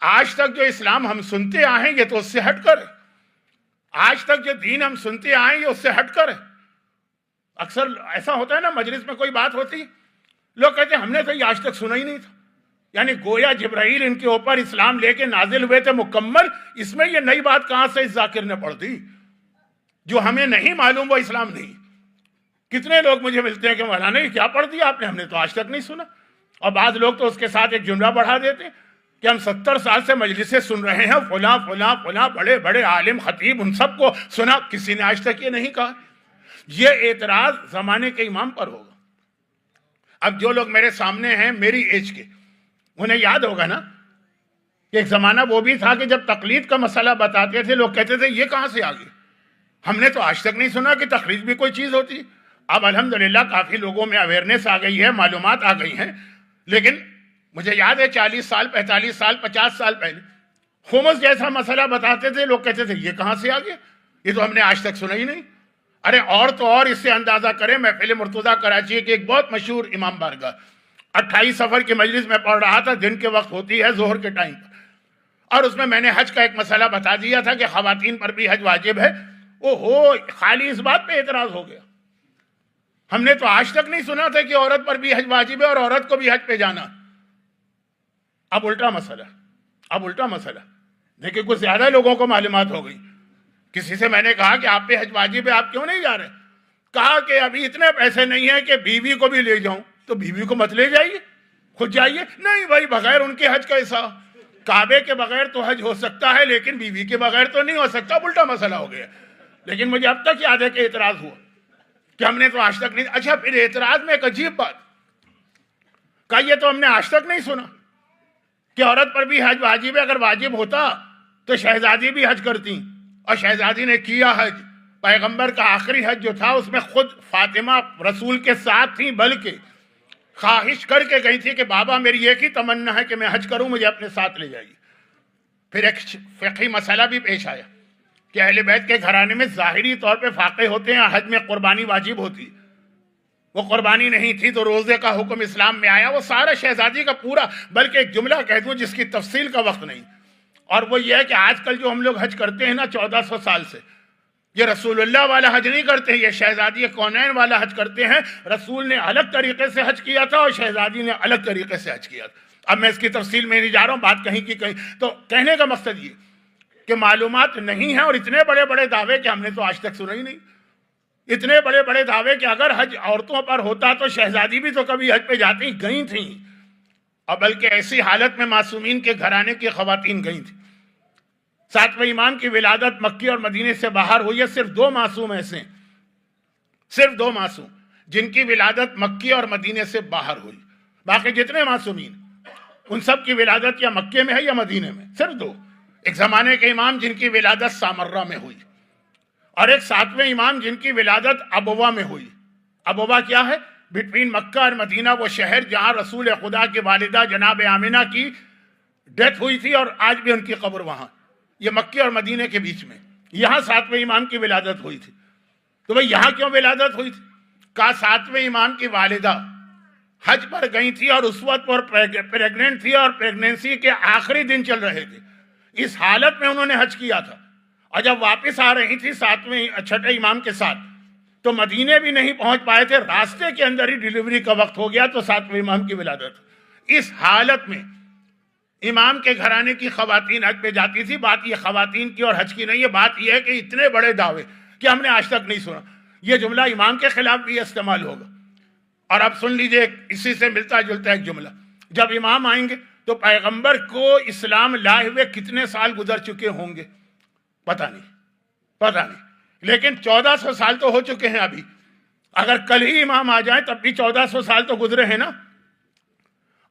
آج تک جو اسلام ہم سنتے آئے ہیں یہ تو اس سے ہٹ کر ہے، آج تک جو دین ہم سنتے آئے ہیں یہ اس سے ہٹ کر ہے۔ اکثر ایسا ہوتا ہے نا، مجلس میں کوئی بات ہوتی، لوگ کہتے ہیں ہم نے تو یہ آج تک سنا ہی نہیں تھا، یعنی گویا جبرائیل ان کے اوپر اسلام لے کے نازل ہوئے تھے مکمل، اس میں یہ نئی بات کہاں سے اس ذاکر نے پڑھ دی؟ جو ہمیں نہیں معلوم وہ اسلام نہیں۔ کتنے لوگ مجھے ملتے ہیں کہ مولانا یہ کیا پڑھ دیا آپ نے، ہم نے تو آج تک نہیں سنا۔ اور بعض لوگ تو اس کے ساتھ ایک جملہ بڑھا دیتے ہیں کہ ہم 70 سال سے مجلسیں سن رہے ہیں، فلاں فلاں فلاں بڑے بڑے عالم خطیب ان سب کو سنا، کسی نے آج تک یہ نہیں کہا۔ یہ اعتراض زمانے کے امام پر ہوگا۔ اب جو لوگ میرے سامنے ہیں میری ایج کے، انہیں یاد ہوگا نا کہ ایک زمانہ وہ بھی تھا کہ جب تقلید کا مسئلہ بتاتے تھے لوگ کہتے تھے یہ کہاں سے آ گئی، ہم نے تو آج تک نہیں سنا کہ تقلید بھی کوئی چیز ہوتی۔ اب الحمدللہ کافی لوگوں میں اویئرنیس آ گئی ہے، معلومات آ گئی ہیں، لیکن مجھے یاد ہے 40 سال 45 سال 50 سال پہلے خمس جیسا مسئلہ بتاتے تھے، لوگ کہتے تھے یہ کہاں سے آ گیا، یہ تو ہم نے آج تک سنا ہی نہیں۔ ارے اور تو اور اس سے اندازہ کریں، محفل مرتضیٰ کراچی کے ایک بہت مشہور امام بارگاہ 28 سفر کی مجلس میں پڑھ رہا تھا، دن کے وقت ہوتی ہے ظہر کے ٹائم پر، اور اس میں نے حج کا ایک مسئلہ بتا دیا تھا کہ خواتین پر بھی حج واجب ہے۔ خالی اس بات پہ اعتراض ہو گیا، ہم نے تو آج تک نہیں سنا تھا کہ عورت پر بھی حج واجب ہے اور عورت کو بھی حج پہ جانا۔ اب الٹا مسئلہ دیکھیں، کچھ زیادہ لوگوں کو معلومات ہو گئی۔ کسی سے میں نے کہا کہ آپ پہ حج واجب ہے، آپ کیوں نہیں جا رہے؟ کہا کہ ابھی اتنے پیسے نہیں ہیں کہ بیوی کو بھی لے جاؤں۔ تو بیوی کو مت لے جائیے، خود جائیے۔ نہیں بھائی، بغیر ان کے حج کیسا؟ کعبے کے بغیر تو حج ہو سکتا ہے لیکن بیوی کے بغیر تو نہیں ہو سکتا۔ الٹا مسئلہ ہو گیا۔ لیکن مجھے اب تک یاد ہے کہ اعتراض ہوا کہ ہم نے تو آج تک نہیں۔ اچھا، پھر اعتراض میں ایک عجیب بات کہا، یہ تو ہم نے آج تک نہیں سنا کہ عورت پر بھی حج واجب ہے، اگر واجب ہوتا تو شہزادی بھی حج کرتی، اور شہزادی نے کیا حج۔ پیغمبر کا آخری حج جو تھا اس میں خود فاطمہ رسول کے ساتھ تھیں، بلکہ خواہش کر کے گئی تھی کہ بابا میری ایک ہی تمنا ہے کہ میں حج کروں، مجھے اپنے ساتھ لے جائیے۔ پھر ایک فقہی مسئلہ بھی پیش آیا کہ اہل بیت کے گھرانے میں ظاہری طور پہ فاقے ہوتے ہیں، حج میں قربانی واجب ہوتی، وہ قربانی نہیں تھی تو روزے کا حکم اسلام میں آیا۔ وہ سارا شہزادی کا پورا، بلکہ ایک جملہ کہہ دوں جس کی تفصیل کا وقت نہیں، اور وہ یہ ہے کہ آج کل جو ہم لوگ حج کرتے ہیں نا 1400 سال سے، یہ رسول اللہ والا حج نہیں کرتے، یہ شہزادی کونین والا حج کرتے ہیں۔ رسول نے الگ طریقے سے حج کیا تھا اور شہزادی نے الگ طریقے سے حج کیا تھا۔ اب میں اس کی تفصیل میں نہیں جا رہا ہوں، بات کہیں کی کہیں۔ تو کہنے کا مقصد یہ کہ معلومات نہیں ہیں، اور اتنے بڑے بڑے دعوے کہ ہم نے تو آج تک سنا ہی نہیں، اتنے بڑے بڑے دعوے کہ اگر حج عورتوں پر ہوتا تو شہزادی بھی تو کبھی حج پہ جاتی گئی تھیں، اور بلکہ ایسی حالت میں معصومین کے گھرانے کی خواتین گئی تھیں۔ 7ویں امام کی ولادت مکی اور مدینے سے باہر ہوئی ہے۔ صرف 2 معصوم ایسے ہیں، صرف 2 معصوم جن کی ولادت مکی اور مدینے سے باہر ہوئی، باقی جتنے معصومین ان سب کی ولادت یا مکے میں ہے یا مدینے میں، صرف 2۔ ایک زمانے کے امام جن کی ولادت سامرہ میں ہوئی، اور ایک 7ویں امام جن کی ولادت ابوا میں ہوئی۔ ابوا کیا ہے؟ بٹوین مکہ اور مدینہ، وہ شہر جہاں رسول خدا کی والدہ جناب آمنہ کی ڈیتھ ہوئی تھی، اور آج بھی ان کی قبر وہاں، یہ مکے اور مدینے کے بیچ میں، یہاں 7ویں امام کی ولادت ہوئی تھی۔ تو بھئی یہاں کیوں ولادت ہوئی تھی؟ کہا 7ویں امام کی والدہ حج پر گئی تھی اور اس وقت پر پریگننٹ تھی، اور پریگننسی کے آخری دن چل رہے تھے، اس حالت میں انہوں نے حج کیا تھا، اور جب واپس آ رہی تھی 6 امام کے ساتھ تو مدینے بھی نہیں پہنچ پائے تھے، راستے کے اندر ہی ڈیلیوری کا وقت ہو گیا تو 7ویں امام کی ولادت۔ اس حالت میں امام کے گھرانے کی خواتین حج پہ جاتی تھی۔ بات یہ خواتین کی اور حج کی نہیں ہے، بات یہ ہے کہ اتنے بڑے دعوے کہ ہم نے آج تک نہیں سنا، یہ جملہ امام کے خلاف بھی استعمال ہوگا۔ اور اب سن لیجئے اسی سے ملتا جلتا ایک جملہ، جب امام آئیں گے تو پیغمبر کو اسلام لائے ہوئے کتنے سال گزر چکے ہوں گے پتہ نہیں، لیکن 1400 سال تو ہو چکے ہیں ابھی۔ اگر کل ہی امام آ جائیں تب بھی 1400 سال تو گزرے ہیں نا،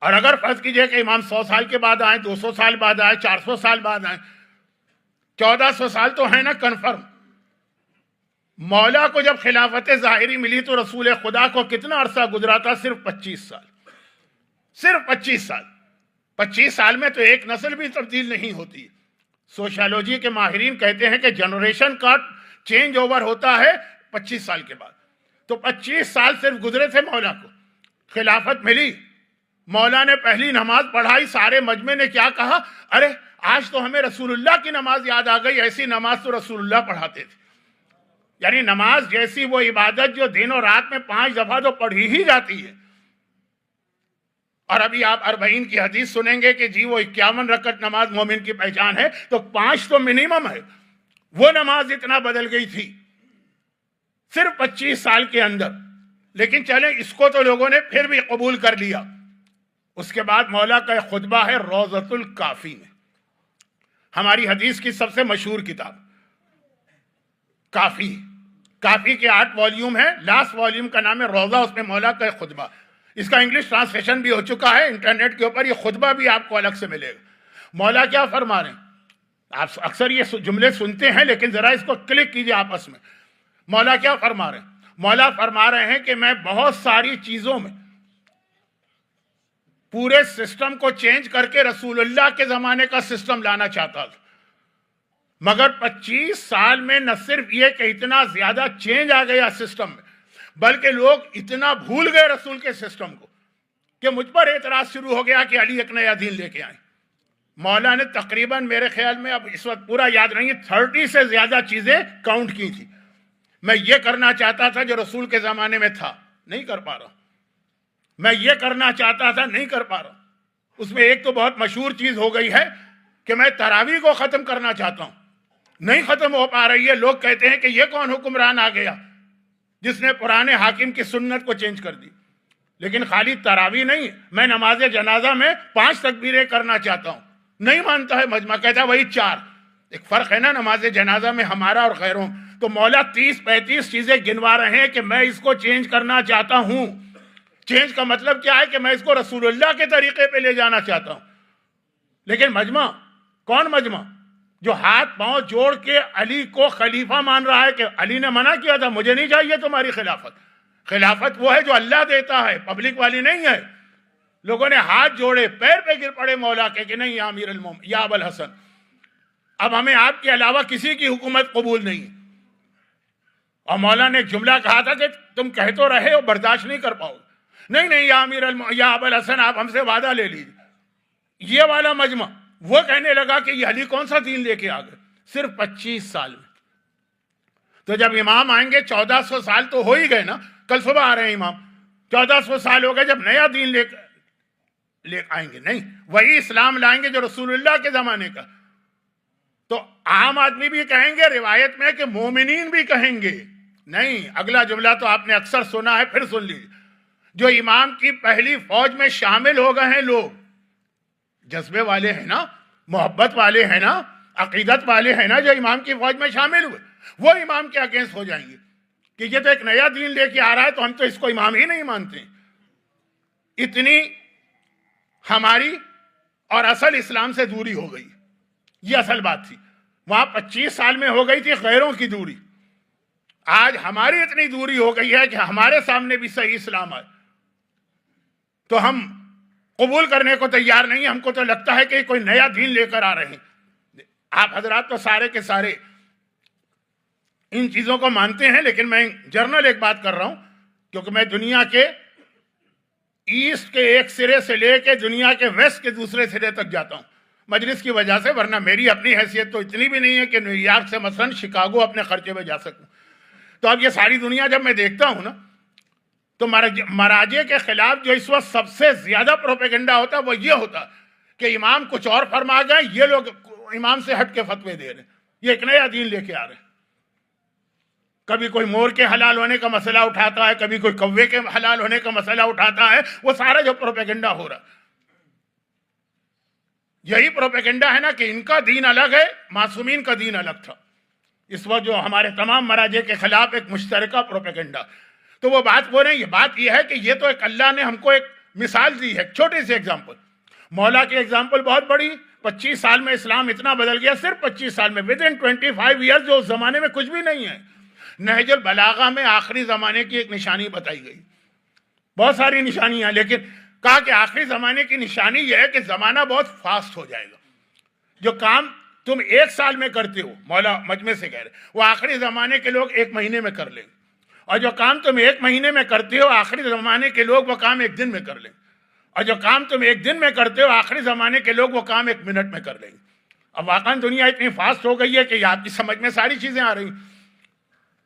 اور اگر فرض کیجئے کہ امام 100 سال کے بعد آئیں، 200 سال بعد آئیں، 400 سال بعد آئیں، 1400 سال تو ہے نا کنفرم۔ مولا کو جب خلافت ظاہری ملی تو رسول خدا کو کتنا عرصہ گزرا تھا؟ صرف 25 سال، صرف 25 سال۔ 25 سال میں تو ایک نسل بھی تبدیل نہیں ہوتی۔ سوشیالوجی کے ماہرین کہتے ہیں کہ جنریشن کا چینج اوور ہوتا ہے 25 سال کے بعد۔ تو 25 سال صرف گزرے تھے مولا کو، خلافت ملی، مولا نے پہلی نماز پڑھائی، سارے مجمع نے کیا کہا؟ ارے آج تو ہمیں رسول اللہ کی نماز یاد آ گئی، ایسی نماز تو رسول اللہ پڑھاتے تھے۔ یعنی نماز جیسی وہ عبادت جو دن اور رات میں 5 دفعہ تو پڑھی ہی جاتی ہے. اور ابھی آپ 40 کی حدیث سنیں گے کہ جی وہ 51 رکعت نماز مومن کی پہچان ہے، تو 5 تو منیمم ہے. وہ نماز اتنا بدل گئی تھی صرف 25 سال کے اندر. لیکن چلیں اس کو تو لوگوں نے پھر بھی قبول کر لیا. اس کے بعد مولا کا ایک خطبہ ہے روضۃ الکافی میں، ہماری حدیث کی سب سے مشہور کتاب کافی. کافی کے 8 والیوم ہیں، لاسٹ والیوم کا نام ہے روضہ، اس میں مولا کا ایک خطبہ. اس کا انگلش ٹرانسلیشن بھی ہو چکا ہے انٹرنیٹ کے اوپر، یہ خطبہ بھی آپ کو الگ سے ملے گا. مولا کیا فرما رہے ہیں؟ آپ اکثر یہ جملے سنتے ہیں لیکن ذرا اس کو کلک کیجئے آپس میں. مولا کیا فرما رہے ہیں؟ مولا فرما رہے ہیں کہ میں بہت ساری چیزوں میں پورے سسٹم کو چینج کر کے رسول اللہ کے زمانے کا سسٹم لانا چاہتا تھا، مگر 25 سال میں نہ صرف یہ کہ اتنا زیادہ چینج آ گیا سسٹم میں، بلکہ لوگ اتنا بھول گئے رسول کے سسٹم کو کہ مجھ پر اعتراض شروع ہو گیا کہ علی ایک نیا دین لے کے آئیں. مولا نے تقریباً میرے خیال میں اب اس وقت پورا یاد نہیں 30 سے زیادہ چیزیں کاؤنٹ کی تھی. میں یہ کرنا چاہتا تھا جو رسول کے زمانے میں تھا، نہیں کر پا رہا. میں یہ کرنا چاہتا تھا، نہیں کر پا رہا. اس میں ایک تو بہت مشہور چیز ہو گئی ہے کہ میں تراویح کو ختم کرنا چاہتا ہوں، نہیں ختم ہو پا رہی ہے. لوگ کہتے ہیں کہ یہ کون حکمران آ گیا جس نے پرانے حاکم کی سنت کو چینج کر دی. لیکن خالی تراویح نہیں، میں نماز جنازہ میں 5 تکبیریں کرنا چاہتا ہوں، نہیں مانتا ہے مجمع، کہتا ہے وہی 4. ایک فرق ہے نا نماز جنازہ میں ہمارا اور غیروں. تو مولا 30-35 چیزیں گنوا رہے ہیں کہ میں اس کو چینج کرنا چاہتا ہوں. چینج کا مطلب کیا ہے کہ میں اس کو رسول اللہ کے طریقے پہ لے جانا چاہتا ہوں. لیکن مجمع کون مجمع؟ جو ہاتھ پاؤں جوڑ کے علی کو خلیفہ مان رہا ہے کہ علی نے منع کیا تھا مجھے نہیں چاہیے تمہاری خلافت. خلافت وہ ہے جو اللہ دیتا ہے، پبلک والی نہیں ہے. لوگوں نے ہاتھ جوڑے، پیر پہ گر پڑے مولا کے کہ نہیں یا امیر المومنین یا ابو الحسن، اب ہمیں آپ کے علاوہ کسی کی حکومت قبول نہیں. اور مولا نے ایک جملہ کہا تھا کہ تم کہہ تو رہے ہو برداشت نہیں کر پاؤ. نہیں یا امیر یا ابو الحسن آپ ہم سے وعدہ لے لیجیے. یہ والا مجمع وہ کہنے لگا کہ یہ علی کون سا دین لے کے آ گئے صرف 25 سال میں. تو جب امام آئیں گے 1400 سال تو ہو ہی گئے نا، کل صبح آ رہے ہیں امام، 1400 سال ہو گئے جب نیا دین لے آئیں گے. نہیں، وہی اسلام لائیں گے جو رسول اللہ کے زمانے کا. تو عام آدمی بھی کہیں گے، روایت میں کہ مومنین بھی کہیں گے. نہیں، اگلا جملہ تو آپ نے اکثر سنا ہے، پھر سن لیجیے. جو امام کی پہلی فوج میں شامل ہو گئے ہیں لوگ، جذبے والے ہیں نا، محبت والے ہیں نا، عقیدت والے ہیں نا، جو امام کی فوج میں شامل ہوئے، وہ امام کے اگینسٹ ہو جائیں گے کہ یہ تو ایک نیا دین لے کے آ رہا ہے تو ہم تو اس کو امام ہی نہیں مانتے. اتنی ہماری اور اصل اسلام سے دوری ہو گئی. یہ اصل بات تھی. وہاں 25 سال میں ہو گئی تھی غیروں کی دوری. آج ہماری اتنی دوری ہو گئی ہے کہ ہمارے سامنے بھی صحیح اسلام آئے تو ہم قبول کرنے کو تیار نہیں. ہم کو تو لگتا ہے کہ کوئی نیا دین لے کر آ رہے ہیں. آپ حضرات تو سارے کے سارے ان چیزوں کو مانتے ہیں، لیکن میں جرنل ایک بات کر رہا ہوں کیونکہ میں دنیا کے ایسٹ کے ایک سرے سے لے کے دنیا کے ویسٹ کے دوسرے سرے تک جاتا ہوں مجلس کی وجہ سے، ورنہ میری اپنی حیثیت تو اتنی بھی نہیں ہے کہ نیو یارک سے مثلا شکاگو اپنے خرچے میں جا سکوں. تو اب یہ ساری دنیا جب میں دیکھتا ہوں نا تو مراجع کے خلاف جو اس وقت سب سے زیادہ پروپیگنڈا ہوتا ہے وہ یہ ہوتا کہ امام کچھ اور فرما گئے، یہ لوگ امام سے ہٹ کے فتوے دے رہے ہیں، یہ ایک نیا دین لے کے آ رہے ہیں. کبھی کوئی مور کے حلال ہونے کا مسئلہ اٹھاتا ہے، کبھی کوئی کوے کے حلال ہونے کا مسئلہ اٹھاتا ہے. وہ سارا جو پروپیگنڈا ہو رہا ہے یہی پروپیگنڈا ہے نا کہ ان کا دین الگ ہے، معصومین کا دین الگ تھا. اس وقت جو ہمارے تمام مراجع کے خلاف ایک مشترکہ پروپیگنڈا. تو وہ بات وہ نہیں، یہ بات یہ ہے کہ یہ تو ایک اللہ نے ہم کو ایک مثال دی ہے، چھوٹی سی ایگزامپل. مولا کی ایگزامپل بہت بڑی. 25 سال میں اسلام اتنا بدل گیا، صرف 25 سال میں، ود ان 25 ایئرز، جو اس زمانے میں کچھ بھی نہیں ہے. نہج البلاغہ میں آخری زمانے کی ایک نشانی بتائی گئی، بہت ساری نشانیاں، لیکن کہا کہ آخری زمانے کی نشانی یہ ہے کہ زمانہ بہت فاسٹ ہو جائے گا. جو کام تم 1 سال میں کرتے ہو، مولا مجمع سے کہہ رہے، وہ آخری زمانے کے لوگ 1 مہینے میں کر لیں گے. اور جو کام تم 1 مہینے میں کرتے ہو، آخری زمانے کے لوگ وہ کام 1 دن میں کر لیں گے. اور جو کام تم 1 دن میں کرتے ہو، آخری زمانے کے لوگ وہ کام 1 منٹ میں کر لیں گے. اب واقعاً دنیا اتنی فاسٹ ہو گئی ہے کہ آپ کی سمجھ میں ساری چیزیں آ رہی ہیں.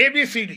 ABCD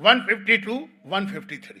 152, 153,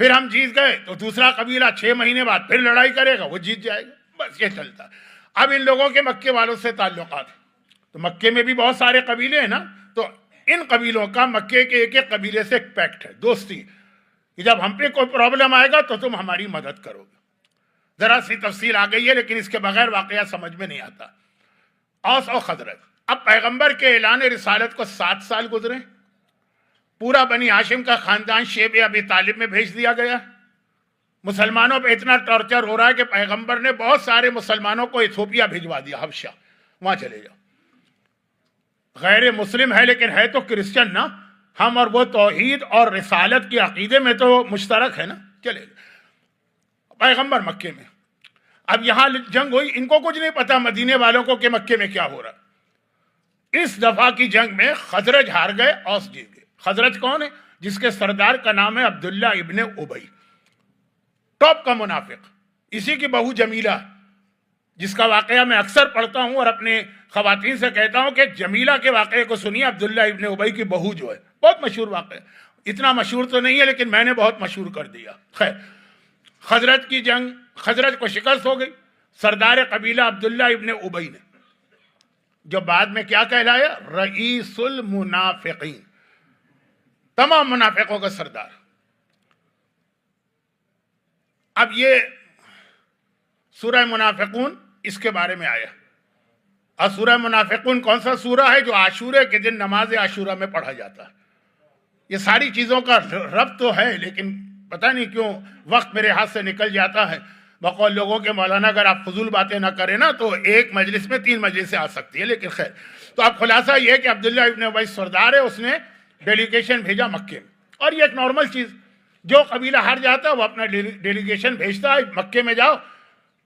پھر ہم جیت گئے تو دوسرا قبیلہ 6 مہینے بعد پھر لڑائی کرے گا، وہ جیت جائے گا، بس یہ چلتا ہے۔ اب ان لوگوں کے مکے والوں سے تعلقات ہیں، تو مکے میں بھی بہت سارے قبیلے ہیں نا، تو ان قبیلوں کا مکے کے ایک ایک قبیلے سے ایک پیکٹ ہے، دوستی، کہ جب ہم پہ کوئی پرابلم آئے گا تو تم ہماری مدد کرو گے۔ ذرا سی تفصیل آ گئی ہے لیکن اس کے بغیر واقعہ سمجھ میں نہیں آتا۔ اوس اور خزرج، اب پیغمبر کے اعلان رسالت کو 7 سال گزرے، پورا بنی ہاشم کا خاندان شیب ابی طالب میں بھیج دیا گیا، مسلمانوں پہ اتنا ٹارچر ہو رہا ہے کہ پیغمبر نے بہت سارے مسلمانوں کو ایتھوپیا بھجوا دیا، حبشہ، وہاں چلے جاؤ، غیر مسلم ہے لیکن ہے تو کرسچن نا، ہم اور وہ توحید اور رسالت کے عقیدے میں تو مشترک ہے نا، چلے جاؤ۔ پیغمبر مکے میں، اب یہاں جنگ ہوئی، ان کو کچھ نہیں پتا مدینے والوں کو کہ مکے میں کیا ہو رہا۔ اس دفعہ کی جنگ میں خزرج ہار گئے، اوس جیت گئے۔ خزرج کون ہے؟ جس کے سردار کا نام ہے عبداللہ ابن ابی، ٹاپ کا منافق، اسی کی بہو جمیلہ، جس کا واقعہ میں اکثر پڑھتا ہوں اور اپنے خواتین سے کہتا ہوں کہ جمیلہ کے واقعے کو سنیے، عبداللہ ابن ابی کی بہو جو ہے، بہت مشہور واقعہ، اتنا مشہور تو نہیں ہے لیکن میں نے بہت مشہور کر دیا۔ خیر، خزرج کی جنگ، خزرج کو شکست ہو گئی، سردار قبیلہ عبداللہ ابن ابی نے، جو بعد میں کیا کہلایا؟ رئیس المنافقین، تمام منافقوں کا سردار۔ اب یہ سورہ منافقون اس کے بارے میں آیا، اور سورہ منافقون کون سا سورہ ہے؟ جو عاشورے کے دن نماز عاشورہ میں پڑھا جاتا ہے۔ یہ ساری چیزوں کا ربط تو ہے لیکن پتہ نہیں کیوں وقت میرے ہاتھ سے نکل جاتا ہے۔ بقول لوگوں کے مولانا اگر آپ فضول باتیں نہ کریں نا تو ایک مجلس میں 3 مجلسیں آ سکتی ہے، لیکن خیر۔ تو اب خلاصہ یہ ہے کہ عبداللہ ابن ابی سردار ہے، اس نے ڈیلیگیشن بھیجا مکے میں، اور یہ ایک نارمل چیز، جو قبیلہ ہار جاتا ہے وہ اپنا ڈیلیگیشن بھیجتا ہے، مکے میں جاؤ،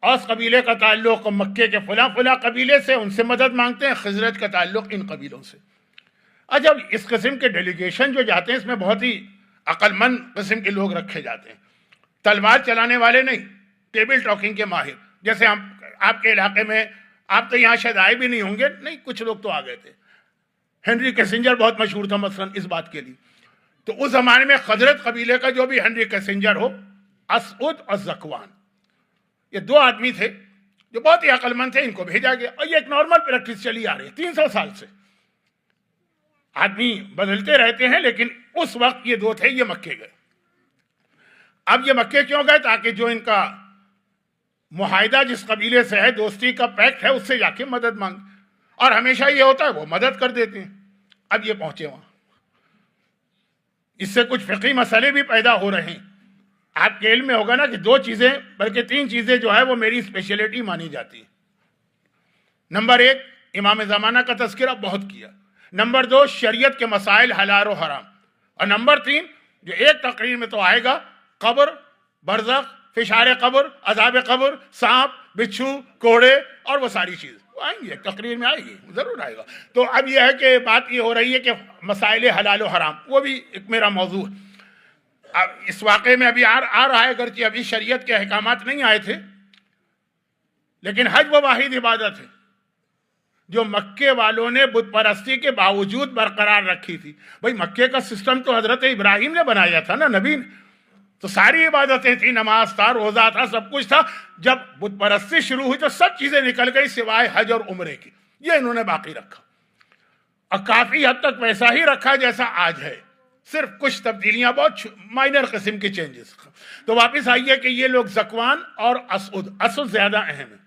اوس قبیلے کا تعلق مکے کے فلاں فلاں قبیلے سے، ان سے مدد مانگتے ہیں، خزرج کا تعلق ان قبیلوں سے۔ جب اس قسم کے ڈیلیگیشن جو جاتے ہیں اس میں بہت ہی عقل مند قسم کے لوگ رکھے جاتے ہیں، تلوار چلانے والے نہیں، ٹیبل ٹاکنگ کے ماہر، جیسے ہم آپ کے علاقے میں، آپ تو یہاں شاید آئے بھی نہیں ہوں گے، نہیں کچھ لوگ تو آ گئے تھے، ہنری کیسنجر بہت مشہور تھا مثلا اس بات کے لیے۔ تو اس زمانے میں خزرج قبیلے کا جو بھی ہنری کیسنجر ہو، اسعد اور زکوان، یہ 2 آدمی تھے جو بہت ہی عقل مند تھے، ان کو بھیجا گیا، اور یہ ایک نارمل پریکٹس چلی آ رہی ہے 300 سال سے، آدمی بدلتے رہتے ہیں، لیکن اس وقت یہ 2 تھے، یہ مکے گئے۔ اب یہ مکے کیوں گئے؟ تاکہ جو ان کا معاہدہ جس قبیلے سے ہے، دوستی کا پیکٹ ہے، اس سے جا کے مدد مانگ، اور ہمیشہ یہ ہوتا ہے وہ مدد کر دیتے ہیں۔ اب یہ پہنچے وہاں، اس سے کچھ فقہی مسئلے بھی پیدا ہو رہے ہیں۔ آپ کے علم میں ہوگا نا کہ 2 چیزیں بلکہ 3 چیزیں جو ہے وہ میری اسپیشلٹی مانی جاتی ہیں۔ نمبر 1، امام زمانہ کا تذکرہ بہت کیا، نمبر 2، شریعت کے مسائل حلال و حرام، اور نمبر 3 جو ایک تقریر میں تو آئے گا، قبر، برزخ، فشار قبر، عذاب قبر، سانپ، بچھو، کوڑے اور وہ ساری چیز آئیں گی، ایک تقریر میں آئے گی، ضرور آئے گا۔ تو اب یہ ہے کہ بات یہ ہو رہی ہے کہ مسائل حلال و حرام، وہ بھی ایک میرا موضوع ہے۔ اب اس واقعے میں ابھی آ رہا ہے، اگرچہ ابھی شریعت کے احکامات نہیں آئے تھے، لیکن حج وہ واحد عبادت ہے جو مکے والوں نے بت پرستی کے باوجود برقرار رکھی تھی۔ بھائی مکے کا سسٹم تو حضرت ابراہیم نے بنایا تھا نا، نبی نے، تو ساری عبادتیں تھیں، نماز تھا، روزہ تھا، سب کچھ تھا۔ جب بت پرستی شروع ہوئی تو سب چیزیں نکل گئی سوائے حج اور عمرے کی، یہ انہوں نے باقی رکھا، اور کافی حد تک ویسا ہی رکھا جیسا آج ہے، صرف کچھ تبدیلیاں، بہت مائنر قسم کی چینجز۔ تو واپس آئیے کہ یہ لوگ زکوان اور اسعد زیادہ اہم ہیں۔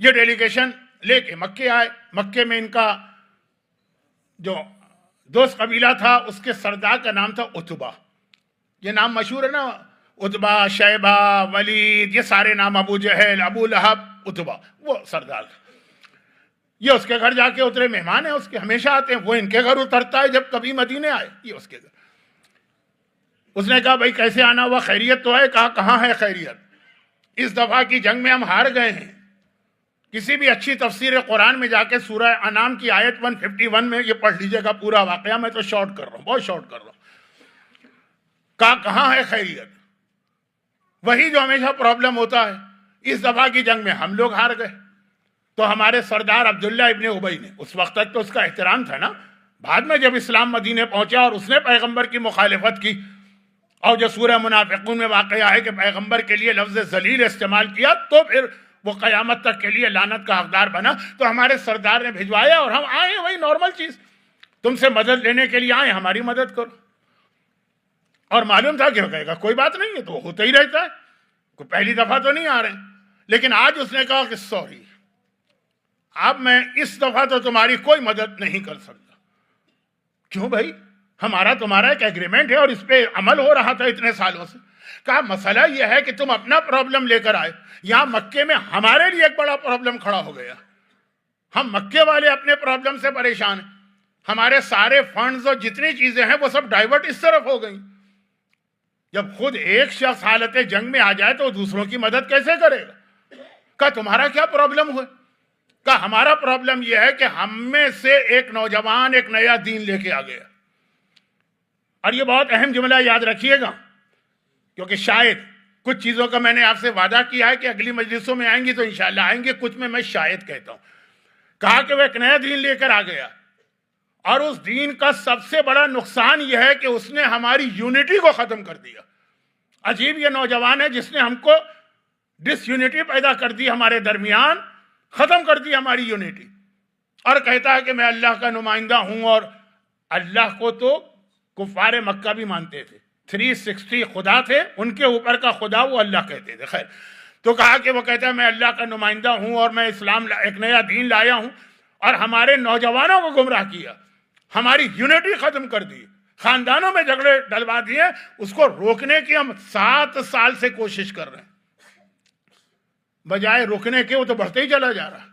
یہ ڈیلیگیشن لے کے مکے آئے، مکے میں ان کا جو دوست قبیلہ تھا اس کے سردار کا نام تھا عتبہ، یہ نام مشہور ہے نا، عتبہ، شیبہ، ولید، یہ سارے نام، ابو جہل، ابو لہب، عتبہ، وہ سردار تھا۔ یہ اس کے گھر جا کے اترے، مہمان ہیں اس کے، ہمیشہ آتے ہیں، وہ ان کے گھر اترتا ہے جب کبھی مدینے آئے، یہ اس کے گھر۔ اس نے کہا بھائی کیسے آنا ہوا، خیریت تو ہے؟ کہا کہاں ہے خیریت، اس دفعہ کی جنگ میں ہم ہار گئے ہیں۔ کسی بھی اچھی تفسیر قرآن میں جا کے سورہ انعام کی آیت 151 میں یہ پڑھ لیجئے گا پورا واقعہ، میں تو شارٹ کر رہا ہوں، بہت شارٹ کر رہا ہوں۔ کہا کہاں ہے خیریت، وہی جو ہمیشہ پرابلم ہوتا ہے۔ اس دفعہ کی جنگ میں ہم لوگ ہار گئے، تو ہمارے سردار عبداللہ ابن ابی نے، اس وقت تک تو اس کا احترام تھا نا، بعد میں جب اسلام مدینے پہنچا اور اس نے پیغمبر کی مخالفت کی اور جو سورہ منافقون میں واقعہ ہے کہ پیغمبر کے لیے لفظ ذلیل استعمال کیا تو پھر وہ قیامت تک کے لیے لعنت کا حقدار بنا. تو ہمارے سردار نے بھجوایا اور ہم آئے, وہی نارمل چیز, تم سے مدد لینے کے لیے آئے, ہماری مدد کرو. اور معلوم تھا کہ وہ کہے گا کوئی بات نہیں ہے, تو ہوتا ہی رہتا ہے, کوئی پہلی دفعہ تو نہیں آ رہے ہیں. لیکن آج اس نے کہا کہ سوری, اب میں اس دفعہ تو تمہاری کوئی مدد نہیں کر سکتا. کیوں بھائی؟ ہمارا تمہارا ایک ایگریمنٹ ہے اور اس پہ عمل ہو رہا تھا اتنے سالوں سے. کہا مسئلہ یہ ہے کہ تم اپنا پرابلم لے کر آئے, یہاں مکے میں ہمارے لیے ایک بڑا پرابلم کھڑا ہو گیا. ہم مکے والے اپنے پرابلم سے پریشان ہیں, ہمارے سارے فنڈز اور جتنی چیزیں ہیں وہ سب ڈائیورٹ اس طرف ہو گئیں. جب خود ایک شخص حالت جنگ میں آ جائے تو دوسروں کی مدد کیسے کرے گا؟ کہا تمہارا کیا پرابلم ہوا؟ کہا ہمارا پرابلم یہ ہے کہ ہم میں سے ایک نوجوان ایک نیا دین لے کے آ گیا. اور یہ بہت اہم جملہ یاد رکھیے گا, کیونکہ شاید کچھ چیزوں کا میں نے آپ سے وعدہ کیا ہے کہ اگلی مجلسوں میں آئیں گی تو انشاءاللہ آئیں گے, کچھ میں شاید کہتا ہوں. کہا کہ وہ ایک نیا دین لے کر آ گیا, اور اس دین کا سب سے بڑا نقصان یہ ہے کہ اس نے ہماری یونٹی کو ختم کر دیا. عجیب یہ نوجوان ہے جس نے ہم کو ڈس یونٹی پیدا کر دی, ہمارے درمیان ختم کر دی ہماری یونٹی, اور کہتا ہے کہ میں اللہ کا نمائندہ ہوں. اور اللہ کو تو کفار مکہ بھی مانتے تھے, 360 خدا تھے, ان کے اوپر کا خدا وہ اللہ کہتے تھے. خیر, تو کہا کہ وہ کہتا ہے میں اللہ کا نمائندہ ہوں اور میں اسلام ایک نیا دین لایا ہوں, اور ہمارے نوجوانوں کو گمراہ کیا, ہماری یونٹی ختم کر دی, خاندانوں میں جھگڑے ڈلوا دیے. اس کو روکنے کی ہم 7 سال سے کوشش کر رہے ہیں, بجائے روکنے کے وہ تو بڑھتے ہی چلا جا رہا.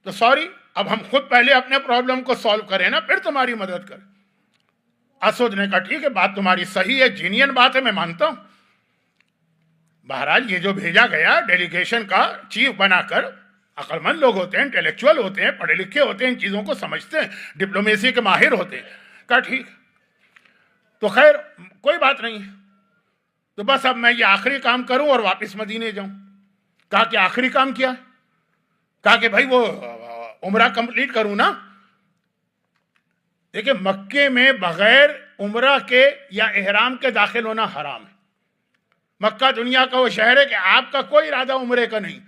تو سوری, اب ہم خود پہلے اپنے پرابلم کو سالو کریں نا, پھر تمہاری مدد کریں. اسود نے کہا ٹھیک ہے, بات تمہاری صحیح ہے, جینین بات ہے, میں مانتا ہوں. بہرحال یہ جو بھیجا گیا ڈیلیگیشن کا چیف بنا کر, عقل مند لوگ ہوتے ہیں, انٹیلیکچوئل ہوتے ہیں, پڑھے لکھے ہوتے ہیں, ان چیزوں کو سمجھتے ہیں, ڈپلومیسی کے ماہر ہوتے ہیں. کہا ٹھیک, تو خیر کوئی بات نہیں, تو بس اب میں یہ آخری کام کروں اور واپس مدینے جاؤں. کہا کہ آخری کام کیا ہے؟ کہا کہ بھائی وہ عمرہ کمپلیٹ کروں نا. دیکھیں, مکے میں بغیر عمرہ کے یا احرام کے داخل ہونا حرام ہے. مکہ دنیا کا وہ شہر ہے کہ آپ کا کوئی ارادہ عمرے کا نہیں,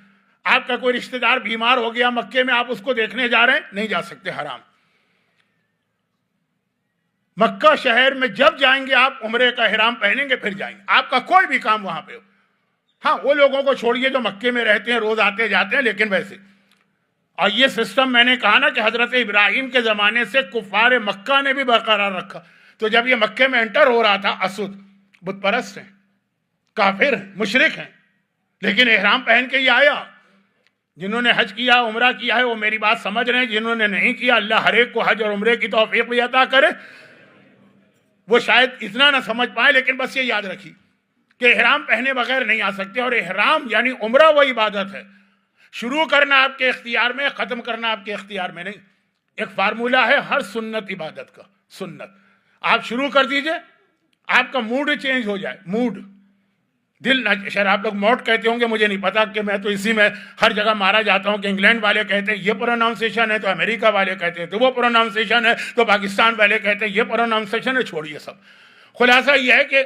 آپ کا کوئی رشتہ دار بیمار ہو گیا مکے میں, آپ اس کو دیکھنے جا رہے ہیں, نہیں جا سکتے, حرام. مکہ شہر میں جب جائیں گے آپ عمرے کا احرام پہنیں گے پھر جائیں گے, آپ کا کوئی بھی کام وہاں پہ ہو. ہاں وہ لوگوں کو چھوڑیے جو مکے میں رہتے ہیں, روز آتے جاتے ہیں, لیکن ویسے. اور یہ سسٹم میں نے کہا نا کہ حضرت ابراہیم کے زمانے سے کفار مکہ نے بھی برقرار رکھا. تو جب یہ مکے میں انٹر ہو رہا تھا, اسود بت پرست ہیں, کافر ہیں, مشرک ہیں, لیکن احرام پہن کے یہ آیا. جنہوں نے حج کیا, عمرہ کیا ہے, وہ میری بات سمجھ رہے ہیں. جنہوں نے نہیں کیا, اللہ ہر ایک کو حج اور عمرے کی توفیق بھی عطا کرے. وہ شاید اتنا نہ سمجھ پائے, لیکن بس یہ یاد رکھی کہ احرام پہنے بغیر نہیں آ سکتے. اور احرام یعنی عمرہ وہ عبادت ہے, شروع کرنا آپ کے اختیار میں, ختم کرنا آپ کے اختیار میں نہیں. ایک فارمولہ ہے ہر سنت عبادت کا, سنت آپ شروع کر دیجئے, آپ کا موڈ چینج ہو جائے, موڈ, دل نہ, شاید آپ لوگ موڈ کہتے ہوں گے, مجھے نہیں پتا, کہ میں تو اسی میں ہر جگہ مارا جاتا ہوں کہ انگلینڈ والے کہتے ہیں یہ پروناؤنسیشن ہے, تو امریکہ والے کہتے ہیں تو وہ پروناؤنسیشن ہے, تو پاکستان والے کہتے ہیں یہ پروناؤنسیشن ہے. چھوڑیے سب, خلاصہ یہ ہے کہ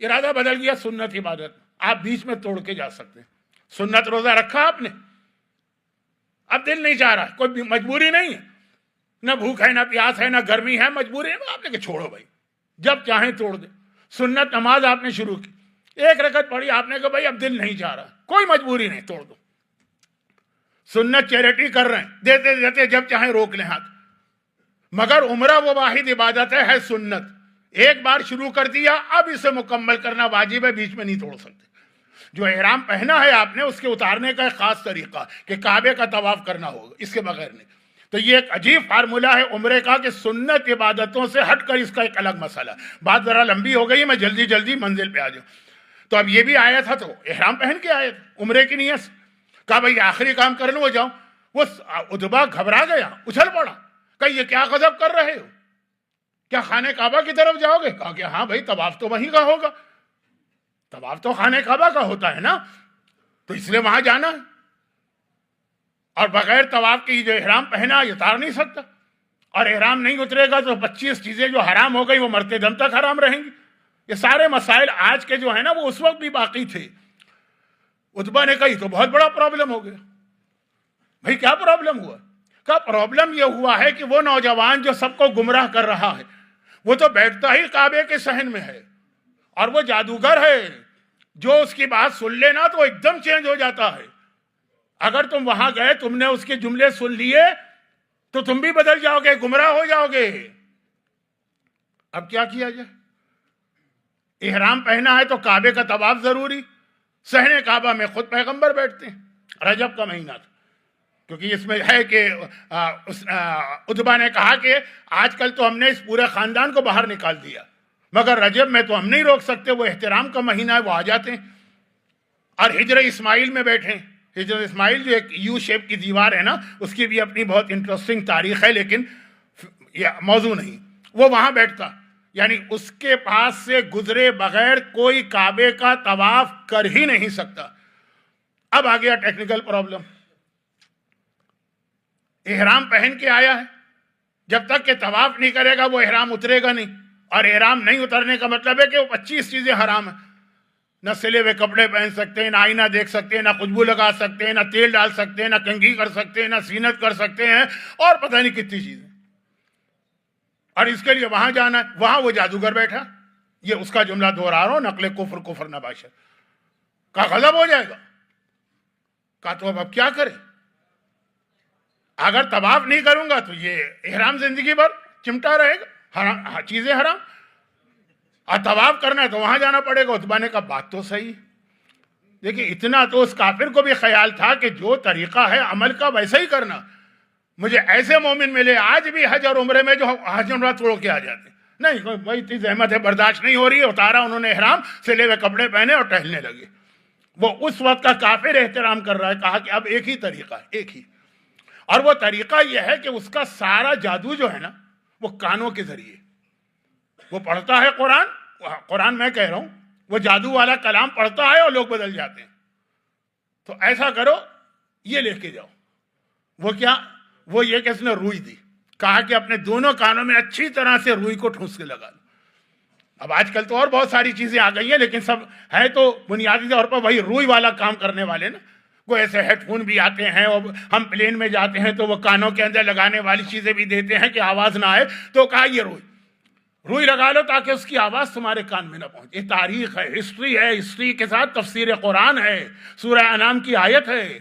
ارادہ بدل گیا, سنت عبادت آپ بیچ میں توڑ کے جا سکتے ہیں. سنت روزہ رکھا آپ نے, اب دل نہیں چاہ رہا, کوئی مجبوری نہیں ہے, نہ بھوک ہے, نہ پیاس ہے, نہ گرمی ہے, مجبوری ہے, آپ نے کہ چھوڑو بھائی, جب چاہیں توڑ دیں. سنت نماز آپ نے شروع کی, 1 رکعت پڑھی, آپ نے کہا بھائی اب دل نہیں چاہ رہا, کوئی مجبوری نہیں, توڑ دو. سنت چیریٹی کر رہے ہیں, دیتے دیتے جب چاہیں روک لیں ہاتھ. مگر عمرہ وہ واحد عبادت ہے سنت, ایک بار شروع کر دیا, اب اسے مکمل کرنا واجب ہے, بیچ میں نہیں توڑ سکتے. جو احرام پہنا ہے آپ نے, اس کے اتارنے کا ایک خاص طریقہ کہ کعبے کا طواف کرنا ہوگا, اس کے بغیر نہیں. تو یہ ایک عجیب فارمولہ ہے عمرے کا کہ سنت عبادتوں سے ہٹ کر اس کا ایک الگ مسئلہ. بات ذرا لمبی ہو گئی, میں جلدی جلدی منزل پہ آ جاؤں. تو اب یہ بھی آیا تھا, تو احرام پہن کے آئے تھے عمرے کی نیت سے. کہا بھائی آخری کام کر لوں, وہ جاؤں. وہ ادبا گھبرا گیا, اچھل پڑا, کہ یہ کیا غضب کر رہے ہو, کیا خانہ کعبہ کی طرف جاؤ گے؟ کہا کہ ہاں بھائی, طواف تو وہیں کا ہوگا, طواف تو خانہ کعبہ کا ہوتا ہے نا, تو اس لیے وہاں جانا ہے. اور بغیر طواف کی جو احرام پہنا یہ اتار نہیں سکتا, اور احرام نہیں اترے گا تو 25 چیزیں جو حرام ہو گئی وہ مرتے دم تک حرام رہیں گی. یہ سارے مسائل آج کے جو ہے نا وہ اس وقت بھی باقی تھے. عتبہ نے کہا یہ تو بہت بڑا پرابلم ہو گیا. بھائی کیا پرابلم ہوا؟ کہا پرابلم یہ ہوا ہے کہ وہ نوجوان جو سب کو گمراہ کر رہا ہے وہ تو بیٹھتا ہی کعبے کے صحن میں ہے، اور وہ جادوگر ہے، جو اس کی بات سن لینا تو ایک دم چینج ہو جاتا ہے. اگر تم وہاں گئے، تم نے اس کے جملے سن لیے تو تم بھی بدل جاؤ گے، گمراہ ہو جاؤ گے. اب کیا کیا جائے؟ احرام پہنا ہے تو کعبے کا طواف ضروری. صحن کعبہ میں خود پیغمبر بیٹھتے ہیں. رجب کا مہینہ تھا، کیونکہ اس میں ہے کہ عتبہ نے کہا کہ آج کل تو ہم نے اس پورے خاندان کو باہر نکال دیا، مگر رجب میں تو ہم نہیں روک سکتے، وہ احترام کا مہینہ ہے، وہ آ جاتے ہیں. اور ہجر اسماعیل میں بیٹھے. ہجر اسماعیل جو ایک یو شیپ کی دیوار ہے نا، اس کی بھی اپنی بہت انٹرسٹنگ تاریخ ہے، لیکن یہ موضوع نہیں. وہ وہاں بیٹھتا، یعنی اس کے پاس سے گزرے بغیر کوئی کعبے کا طواف کر ہی نہیں سکتا. اب آ گیا ٹیکنیکل پرابلم. احرام پہن کے آیا ہے، جب تک کہ طواف نہیں کرے گا وہ احرام اترے گا نہیں. اور احرام نہیں اترنے کا مطلب ہے کہ وہ 25 چیزیں حرام ہیں. نہ سلے ہوئے کپڑے پہن سکتے ہیں، نہ آئینہ دیکھ سکتے ہیں، نہ خوشبو لگا سکتے ہیں، نہ تیل ڈال سکتے ہیں، نہ کنگھی کر سکتے ہیں، نہ سینت کر سکتے ہیں، اور پتہ نہیں کتنی چیزیں. اور اس کے لیے وہاں جانا ہے. وہاں وہ جادوگر بیٹھا. یہ اس کا جملہ دوہرا رہا ہوں، نقل کفر کفر نباشر. کا غضب ہو جائے گا. کہا تو اب کیا کرے؟ اگر طواف نہیں کروں گا تو یہ احرام زندگی بھر چمٹا رہے گا، حرام چیزیں حرام. اور طواف کرنا ہے تو وہاں جانا پڑے گا. عتبہ نے کہا بات تو صحیح. دیکھیں اتنا تو اس کافر کو بھی خیال تھا کہ جو طریقہ ہے عمل کا ویسا ہی کرنا. مجھے ایسے مومن ملے آج بھی حج اور عمرے میں جو حج عمرہ توڑ کے آ جاتے ہیں. نہیں بھائی اتنی زحمت ہے، برداشت نہیں ہو رہی ہے. اتارا انہوں نے احرام، سلے ہوئے کپڑے پہنے اور ٹہلنے لگے. وہ اس وقت کا کافر احترام کر رہا ہے. کہا کہ اب ایک ہی طریقہ ہے، ایک ہی. اور وہ طریقہ یہ ہے کہ اس کا سارا جادو جو ہے نا وہ کانوں کے ذریعے. وہ پڑھتا ہے قرآن میں کہہ رہا ہوں، وہ جادو والا کلام پڑھتا ہے اور لوگ بدل جاتے ہیں. تو ایسا کرو، یہ لے کے جاؤ. وہ کیا؟ وہ یہ کہ اس نے روئی دی. کہا کہ اپنے دونوں کانوں میں اچھی طرح سے روئی کو ٹھونس کے لگا لو. اب آج کل تو اور بہت ساری چیزیں آ گئی ہیں، لیکن سب ہے تو بنیادی طور پر وہی روئی والا کام کرنے والے نا. وہ ایسے ہیڈ فون بھی آتے ہیں، اور ہم پلین میں جاتے ہیں تو وہ کانوں کے اندر لگانے والی چیزیں بھی دیتے ہیں کہ آواز نہ آئے. تو کہا یہ روئی لگا لو تاکہ اس کی آواز تمہارے کان میں نہ پہنچے. یہ تاریخ ہے، ہسٹری ہے. ہسٹری کے ساتھ تفسیر قرآن ہے، سورہ انعام کی آیت ہے.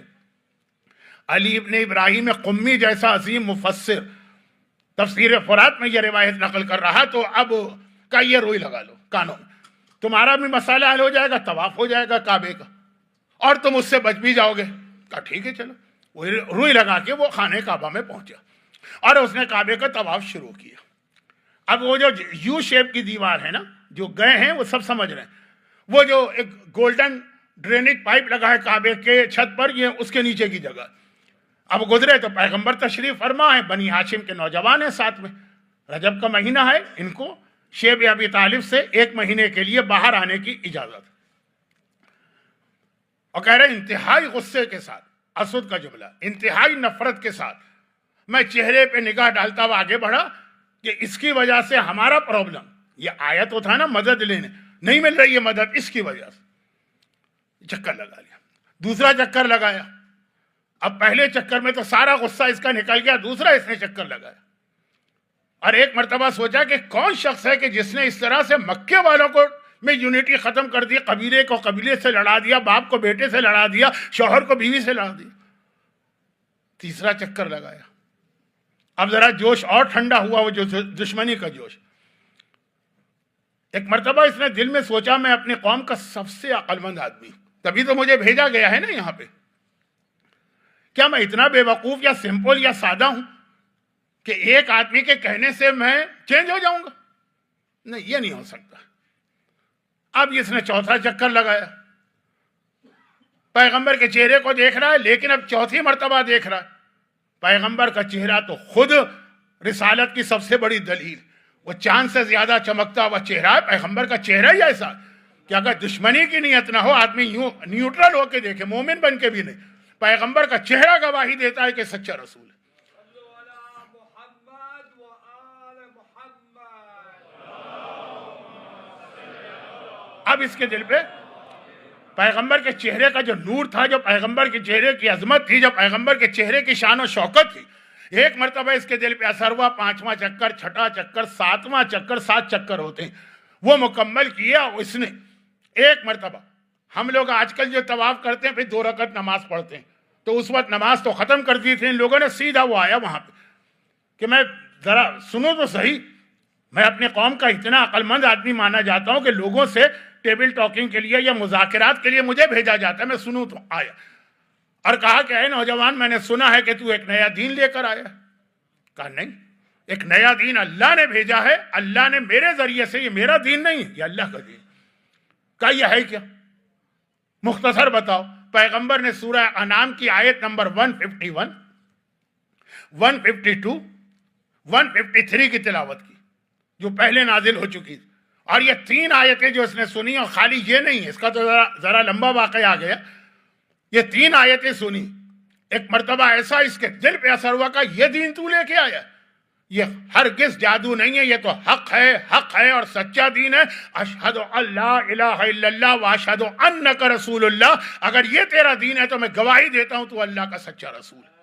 علی ابن ابراہیم قمی جیسا عظیم مفسر تفسیر فرات میں یہ روایت نقل کر رہا. تو اب کا یہ روئی لگا لو کانوں میں، تمہارا بھی مسئلہ حل ہو جائے گا، طواف ہو جائے گا کعبے کا، اور تم اس سے بچ بھی جاؤ گے. کہا ٹھیک ہے چلو. وہ روئی لگا کے وہ خانہ کعبہ میں پہنچا اور اس نے کعبے کا طواف شروع کیا. اب وہ جو یو شیپ کی دیوار ہے نا، جو گئے ہیں وہ سب سمجھ رہے ہیں. وہ جو ایک گولڈن ڈرینیج پائپ لگا ہے کعبے کے چھت پر، یہ اس کے نیچے کی جگہ. اب گزرے تو پیغمبر تشریف فرما ہے، بنی ہاشم کے نوجوان ہیں ساتھ میں. رجب کا مہینہ ہے، ان کو شیب ابی طالب سے 1 مہینے کے لیے باہر آنے کی اجازت. اور کہہ رہے انتہائی غصے کے ساتھ، اسود کا جملہ، انتہائی نفرت کے ساتھ میں چہرے پہ نگاہ ڈالتا ہوا آگے بڑھا کہ اس کی وجہ سے ہمارا پرابلم، یہ آیا تو تھا نا مدد لینے، نہیں مل رہی ہے مدد، اس کی وجہ سے. چکر لگا لیا. دوسرا چکر لگایا. اب پہلے چکر میں تو سارا غصہ اس کا نکل گیا، دوسرا اس نے چکر لگایا. اور ایک مرتبہ سوچا کہ کون شخص ہے کہ جس نے اس طرح سے مکے والوں کو میں یونٹی ختم کر دی، قبیلے کو قبیلے سے لڑا دیا، باپ کو بیٹے سے لڑا دیا، شوہر کو بیوی سے لڑا دیا. تیسرا چکر لگایا. اب ذرا جوش اور ٹھنڈا ہوا، وہ جو دشمنی کا جوش. ایک مرتبہ اس نے دل میں سوچا میں اپنی قوم کا سب سے عقل مند آدمی، تبھی تو مجھے بھیجا گیا ہے نا یہاں پہ. کیا میں اتنا بے وقوف یا سمپل یا سادہ ہوں کہ ایک آدمی کے کہنے سے میں چینج ہو جاؤں گا؟ نہیں، یہ نہیں ہو سکتا. اب اس نے چوتھا چکر لگایا. پیغمبر کے چہرے کو دیکھ رہا ہے، لیکن اب چوتھی مرتبہ دیکھ رہا ہے پیغمبر کا چہرہ تو خود رسالت کی سب سے بڑی دلیل، وہ چاند سے زیادہ چمکتا ہوا چہرہ ہے. پیغمبر کا چہرہ ہی ایسا کہ اگر دشمنی کی نیت نہ ہو، آدمی یوں نیوٹرل ہو کے دیکھے، مومن بن کے بھی نہیں، پیغمبر کا چہرہ گواہی دیتا ہے کہ سچا رسول ہے. اب اس کے دل پہ پیغمبر کے چہرے کا جو نور تھا، جو پیغمبر کے چہرے کی عظمت تھی، جو پیغمبر کے چہرے کی شان و شوکت تھی، ایک مرتبہ اس کے دل پہ اثر ہوا، 5واں چکر، 6واں چکر، 7واں چکر، 7 چکر ہوتے ہیں، وہ مکمل کیا اس نے ایک مرتبہ۔ ہم لوگ آج کل جو طواف کرتے ہیں پھر 2 رکعت نماز پڑھتے ہیں، تو اس وقت نماز تو ختم کر دی تھی ان لوگوں نے، سیدھا وہ آیا وہاں پہ کہ میں ذرا سنو تو صحیح، میں اپنی قوم کا اتنا عقل مند آدمی مانا جاتا ہوں کہ لوگوں سے ٹیبل ٹاکنگ کے لیے یا مذاکرات کے لیے مجھے بھیجا جاتا ہے، میں سنوں تو آیا اور کہا کہ اے نوجوان، میں نے سنا ہے کہ تو ایک نیا دین لے کر آیا۔ کہا نہیں، ایک نیا دین اللہ نے بھیجا ہے، اللہ نے میرے ذریعے سے، یہ میرا دین نہیں ہے، یہ اللہ کا دین۔ کہا یہ ہے کیا؟ مختصر بتاؤ۔ پیغمبر نے سورہ انعام کی آیت نمبر 151، 152، 153 کی تلاوت کی، جو پہلے نازل ہو چکی تھی، اور یہ 3 آیتیں جو اس نے سنی، اور خالی یہ نہیں ہے، اس کا تو ذرا لمبا واقعہ آ گیا۔ یہ 3 آیتیں سنی، ایک مرتبہ ایسا اس کے دل پہ اثر ہوا کہ یہ دین تو لے کے آیا، یہ ہرگز جادو نہیں ہے، یہ تو حق ہے اور سچا دین ہے۔ اشہد ان لا الہ الا اللہ واشہد انک رسول اللہ، اگر یہ تیرا دین ہے تو میں گواہی دیتا ہوں تو اللہ کا سچا رسول ہے۔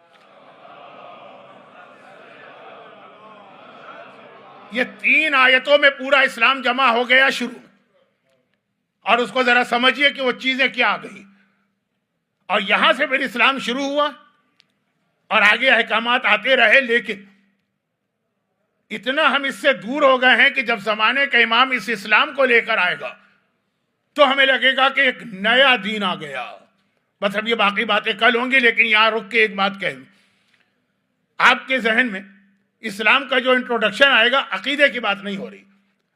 یہ 3 آیتوں میں پورا اسلام جمع ہو گیا شروع میں، اور اس کو ذرا سمجھیے کہ وہ چیزیں کیا آ گئی، اور یہاں سے پھر اسلام شروع ہوا اور آگے احکامات آتے رہے۔ لیکن اتنا ہم اس سے دور ہو گئے ہیں کہ جب زمانے کا امام اس اسلام کو لے کر آئے گا تو ہمیں لگے گا کہ ایک نیا دین آ گیا۔ بس اب یہ باقی باتیں کل ہوں گی، لیکن یہاں رک کے ایک بات کہہ دوں، آپ کے ذہن میں اسلام کا جو انٹروڈکشن آئے گا، عقیدے کی بات نہیں ہو رہی،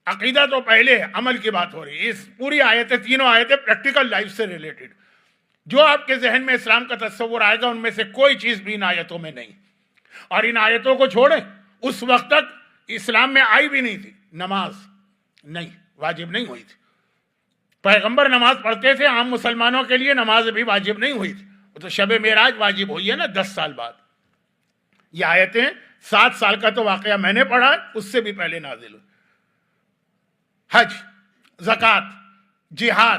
عقیدہ تو پہلے ہے، عمل کی بات ہو رہی ہے۔ اس پوری آیتیں، تینوں آیتیں پریکٹیکل لائف سے ریلیٹڈ، جو آپ کے ذہن میں اسلام کا تصور آئے گا ان میں سے کوئی چیز بھی ان آیتوں میں نہیں۔ اور ان آیتوں کو چھوڑیں، اس وقت تک اسلام میں آئی بھی نہیں تھی نماز، نہیں، واجب نہیں ہوئی تھی۔ پیغمبر نماز پڑھتے تھے، عام مسلمانوں کے لیے نماز بھی واجب نہیں ہوئی تھی، وہ تو شب معراج واجب ہوئی ہے نا 10 سال بعد۔ یہ آیتیں 7 سال کا تو واقعہ میں نے پڑھا ہے، اس سے بھی پہلے نازل ہوئی۔ حج، زکوٰۃ، جہاد،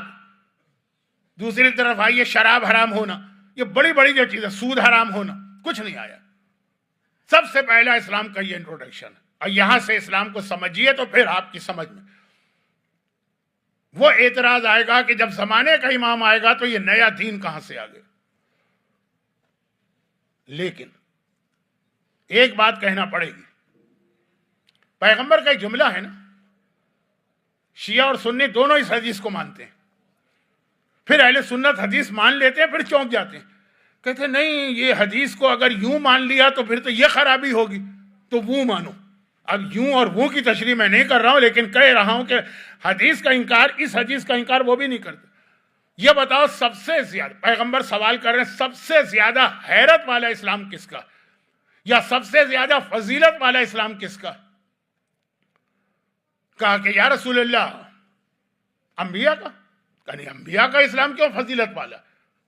دوسری طرف آئیے شراب حرام ہونا، یہ بڑی بڑی جو چیزیں، سود حرام ہونا، کچھ نہیں آیا۔ سب سے پہلا اسلام کا یہ انٹروڈکشن ہے، اور یہاں سے اسلام کو سمجھیے تو پھر آپ کی سمجھ میں وہ اعتراض آئے گا کہ جب زمانے کا امام آئے گا تو یہ نیا دین کہاں سے آ گیا۔ لیکن ایک بات کہنا پڑے گی، پیغمبر کا ایک جملہ ہے نا، شیعہ اور سنی دونوں اس حدیث کو مانتے ہیں، پھر اہل سنت حدیث مان لیتے ہیں، پھر چونک جاتے ہیں، کہتے ہیں نہیں، یہ حدیث کو اگر یوں مان لیا تو پھر تو یہ خرابی ہوگی، تو وہ مانو۔ اب یوں اور وہ کی تشریح میں نہیں کر رہا ہوں، لیکن کہہ رہا ہوں کہ حدیث کا انکار، اس حدیث کا انکار وہ بھی نہیں کرتے۔ یہ بتاؤ سب سے زیادہ، پیغمبر سوال کر رہے ہیں، سب سے زیادہ حیرت والا اسلام کس کا، یا سب سے زیادہ فضیلت والا اسلام کس کا؟ کہا کہ یا رسول اللہ، انبیاء کا۔ کہا نہیں، انبیاء کا اسلام کیوں فضیلت والا،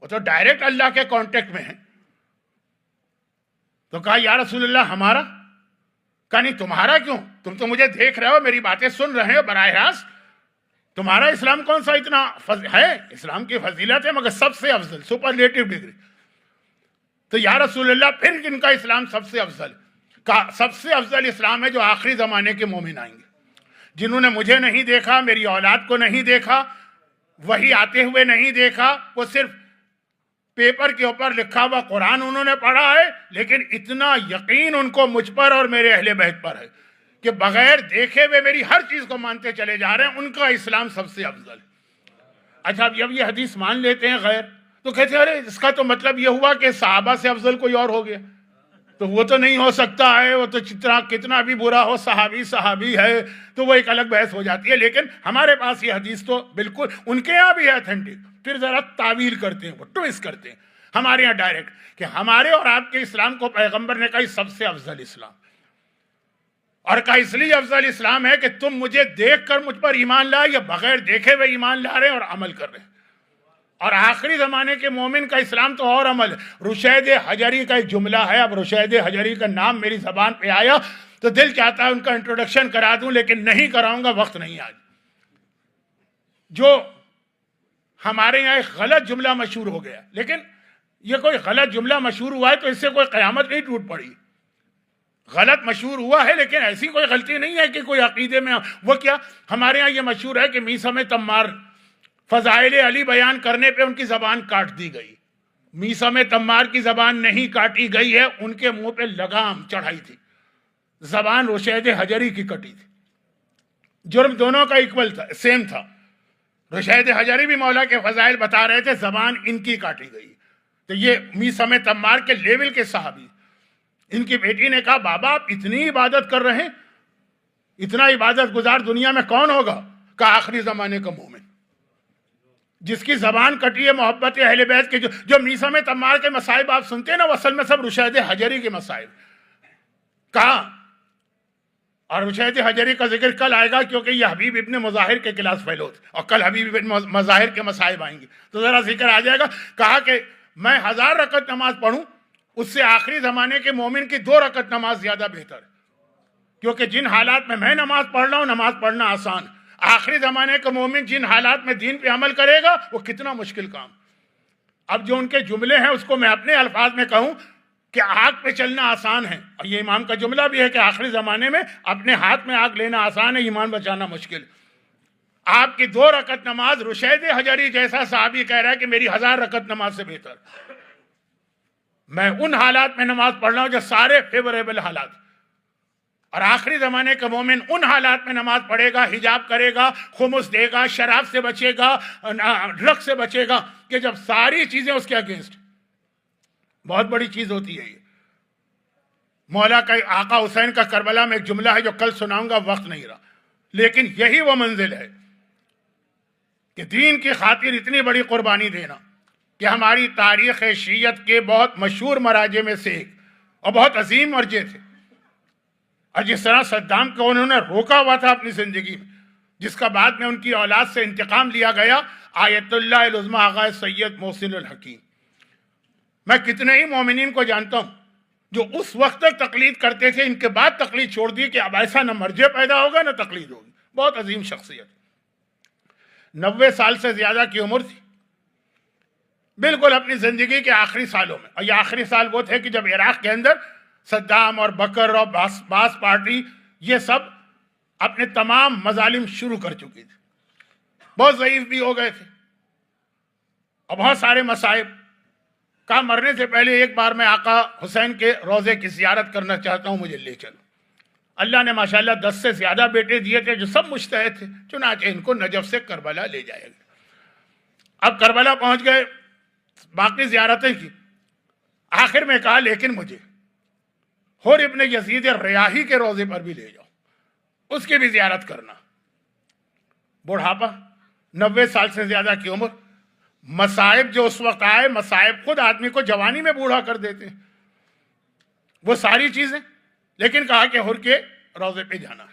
وہ تو ڈائریکٹ اللہ کے کانٹیکٹ میں ہیں۔ تو کہا یا رسول اللہ ہمارا؟ کہا نہیں، تمہارا کیوں، تم تو مجھے دیکھ رہے ہو، میری باتیں سن رہے ہو براہ راست، تمہارا اسلام کون سا اتنا ہے؟ اسلام کی فضیلت ہے مگر سب سے افضل، سپرلیٹو ڈگری۔ تو یا رسول اللہ پھر کن کا اسلام سب سے افضل؟ کہا سب سے افضل اسلام ہے جو آخری زمانے کے مومن آئیں گے، جنہوں نے مجھے نہیں دیکھا، میری اولاد کو نہیں دیکھا، وہی آتے ہوئے نہیں دیکھا، وہ صرف پیپر کے اوپر لکھا ہوا قرآن انہوں نے پڑھا ہے، لیکن اتنا یقین ان کو مجھ پر اور میرے اہل بیت پر ہے کہ بغیر دیکھے ہوئے میری ہر چیز کو مانتے چلے جا رہے ہیں، ان کا اسلام سب سے افضل ہے۔ اچھا، اب یہ حدیث مان لیتے ہیں غیر، تو کہتے ہیں ارے اس کا تو مطلب یہ ہوا کہ صحابہ سے افضل کوئی اور ہو گیا، تو وہ تو نہیں ہو سکتا ہے، وہ تو کتنا بھی برا ہو، صحابی ہے، تو وہ ایک الگ بحث ہو جاتی ہے۔ لیکن ہمارے پاس یہ حدیث تو بالکل ان کے یہاں بھی ہے اتھینٹک، پھر ذرا تعویل کرتے ہیں، وہ ٹوئسٹ کرتے ہیں، ہمارے یہاں ڈائریکٹ کہ ہمارے اور آپ کے اسلام کو پیغمبر نے کہا سب سے افضل اسلام، اور کہا اس لیے افضل اسلام ہے کہ تم مجھے دیکھ کر مجھ پر ایمان لائے یا بغیر دیکھے ہوئے ایمان لا رہے ہیں اور عمل کر رہے ہیں۔ اور آخری زمانے کے مومن کا اسلام تو اور عمل ہے۔ رشید حجری کا ایک جملہ ہے، اب رشید حجری کا نام میری زبان پہ آیا تو دل چاہتا ہے ان کا انٹروڈکشن کرا دوں، لیکن نہیں کراؤں گا، وقت نہیں آج۔ جو ہمارے یہاں ایک غلط جملہ مشہور ہو گیا، لیکن یہ کوئی غلط جملہ مشہور ہوا ہے تو اس سے کوئی قیامت نہیں ٹوٹ پڑی. غلط مشہور ہوا ہے لیکن ایسی کوئی غلطی نہیں ہے کہ کوئی عقیدے میں وہ کیا. ہمارے ہاں یہ مشہور ہے کہ میثم تمار فضائل علی بیان کرنے پہ ان کی زبان کاٹ دی گئی. میثم تمار کی زبان نہیں کاٹی گئی ہے، ان کے منہ پہ لگام چڑھائی تھی. زبان رشید حجری کی کٹی تھی. جرم دونوں کا ایکول تھا، سیم تھا. رشید حجری بھی مولا کے فضائل بتا رہے تھے، زبان ان کی کاٹی گئی. تو یہ میثم تمار کے لیول کے صحابی. ان کی بیٹی نے کہا بابا آپ اتنی عبادت کر رہے ہیں، اتنا عبادت گزار دنیا میں کون ہوگا؟ کہا آخری زمانے کا مومن جس کی زبان کٹی ہے محبت اہل بیت کے. جو میثم تمار کے مصائب آپ سنتے ہیں نا، وہ اصل میں سب رشید حجری کے مصائب. کہا اور رشید حجری کا ذکر کل آئے گا کیونکہ یہ حبیب ابن مظاہر کے کلاس فیلو تھے اور کل حبیب ابن مظاہر کے مصائب آئیں گے تو ذرا ذکر آ جائے گا. کہا کہ میں 1000 رکعت نماز پڑھوں اس سے آخری زمانے کے مومن کی 2 رکعت نماز زیادہ بہتر ہے، کیونکہ جن حالات میں نماز پڑھ رہا ہوں نماز پڑھنا آسان. آخری زمانے کا مومن جن حالات میں دین پہ عمل کرے گا وہ کتنا مشکل کام. اب جو ان کے جملے ہیں اس کو میں اپنے الفاظ میں کہوں کہ آگ پہ چلنا آسان ہے، اور یہ امام کا جملہ بھی ہے کہ آخری زمانے میں اپنے ہاتھ میں آگ لینا آسان ہے، ایمان بچانا مشکل. آپ کی 2 رکعت نماز رشید حجری جیسا صحابی کہہ رہا ہے کہ میری 1000 رکعت نماز سے بہتر. میں ان حالات میں نماز پڑھ رہا ہوں جو سارے فیوریبل حالات، اور آخری زمانے کا مومن ان حالات میں نماز پڑھے گا، حجاب کرے گا، خمس دے گا، شراب سے بچے گا، ڈرگ سے بچے گا، کہ جب ساری چیزیں اس کے اگینسٹ. بہت بڑی چیز ہوتی ہے یہ. مولا کا آقا حسین کا کربلا میں ایک جملہ ہے جو کل سناؤں گا، وقت نہیں رہا، لیکن یہی وہ منزل ہے کہ دین کی خاطر اتنی بڑی قربانی دینا کہ ہماری تاریخ شیعت کے بہت مشہور مراجع میں سے ایک اور بہت عظیم مرجع تھے. اور جس طرح صدام کو انہوں نے روکا ہوا تھا اپنی زندگی میں، جس کا بعد میں ان کی اولاد سے انتقام لیا گیا، آیت اللہ العظمیٰ آغا سید محسن الحکیم. میں کتنے ہی مومنین کو جانتا ہوں جو اس وقت تک تقلید کرتے تھے، ان کے بعد تقلید چھوڑ دی کہ اب ایسا نہ مرجع پیدا ہوگا نہ تقلید ہوگی. بہت عظیم شخصیت. 90 سال سے زیادہ کی عمر تھی، بالکل اپنی زندگی کے آخری سالوں میں. اور یہ آخری سال وہ تھے کہ جب عراق کے اندر صدام اور بکر اور باس پارٹی یہ سب اپنے تمام مظالم شروع کر چکی تھی. بہت ضعیف بھی ہو گئے تھے اور بہت سارے مصائب. کہا مرنے سے پہلے ایک بار میں آقا حسین کے روضے کی زیارت کرنا چاہتا ہوں، مجھے لے چلو. اللہ نے ماشاءاللہ 10 سے زیادہ بیٹے دیے تھے جو سب مجتہد تھے، چنانچہ ان کو نجف سے کربلا لے جائے گا. اب کربلا پہنچ گئے، باقی زیارتیں کی. آخر میں کہا لیکن مجھے حر ابن یزید ریاحی کے روضے پر بھی لے جاؤ، اس کی بھی زیارت کرنا. بڑھاپا، 90 سال سے زیادہ کی عمر، مصائب جو اس وقت آئے، مصائب خود آدمی کو جوانی میں بوڑھا کر دیتے ہیں، وہ ساری چیزیں. لیکن کہا کہ حر کے روضے پہ جانا.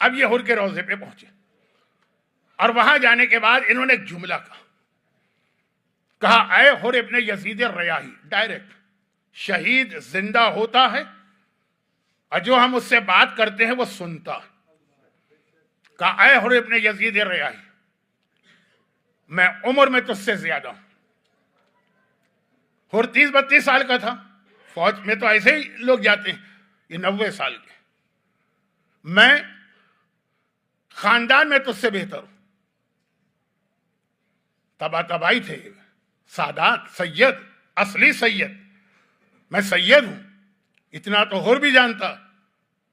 اب یہ حر کے روضے پہ پہنچے اور وہاں جانے کے بعد انہوں نے ایک جملہ کہا اے حر ابن یزید ریاحی، ڈائریکٹ شہید زندہ ہوتا ہے اور جو ہم اس سے بات کرتے ہیں وہ سنتا ہے. کہا اے حر ابن یزید ریاحی، میں عمر میں تجھ سے زیادہ ہوں. حر 30-32 سال کا تھا. فوج میں تو ایسے ہی لوگ جاتے ہیں، یہ 90 سال کے. میں خاندان میں تجھ سے بہتر ہوں. تبا تبائی تھے، سادات، سید، اصلی سید. میں سید ہوں، اتنا تو حر بھی جانتا.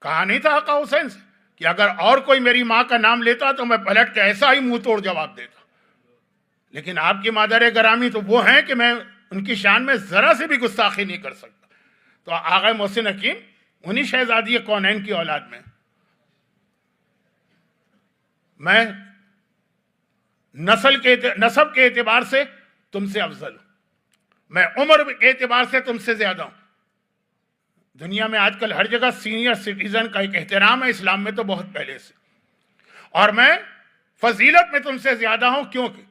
کہا نہیں تھا آقا حسین سے کہ اگر اور کوئی میری ماں کا نام لیتا تو میں پلٹ کے ایسا ہی منہ توڑ جواب دیتا. لیکن آپ کی مادر گرامی تو وہ ہیں کہ میں ان کی شان میں ذرا سے بھی گستاخی نہیں کر سکتا. تو آغا محسن حکیم انہی شہزادی کونین کی اولاد میں نسب کے اعتبار سے تم سے افضل ہوں. میں عمر کے اعتبار سے تم سے زیادہ ہوں. دنیا میں آج کل ہر جگہ سینئر سٹیزن کا ایک احترام ہے، اسلام میں تو بہت پہلے سے. اور میں فضیلت میں تم سے زیادہ ہوں، کیونکہ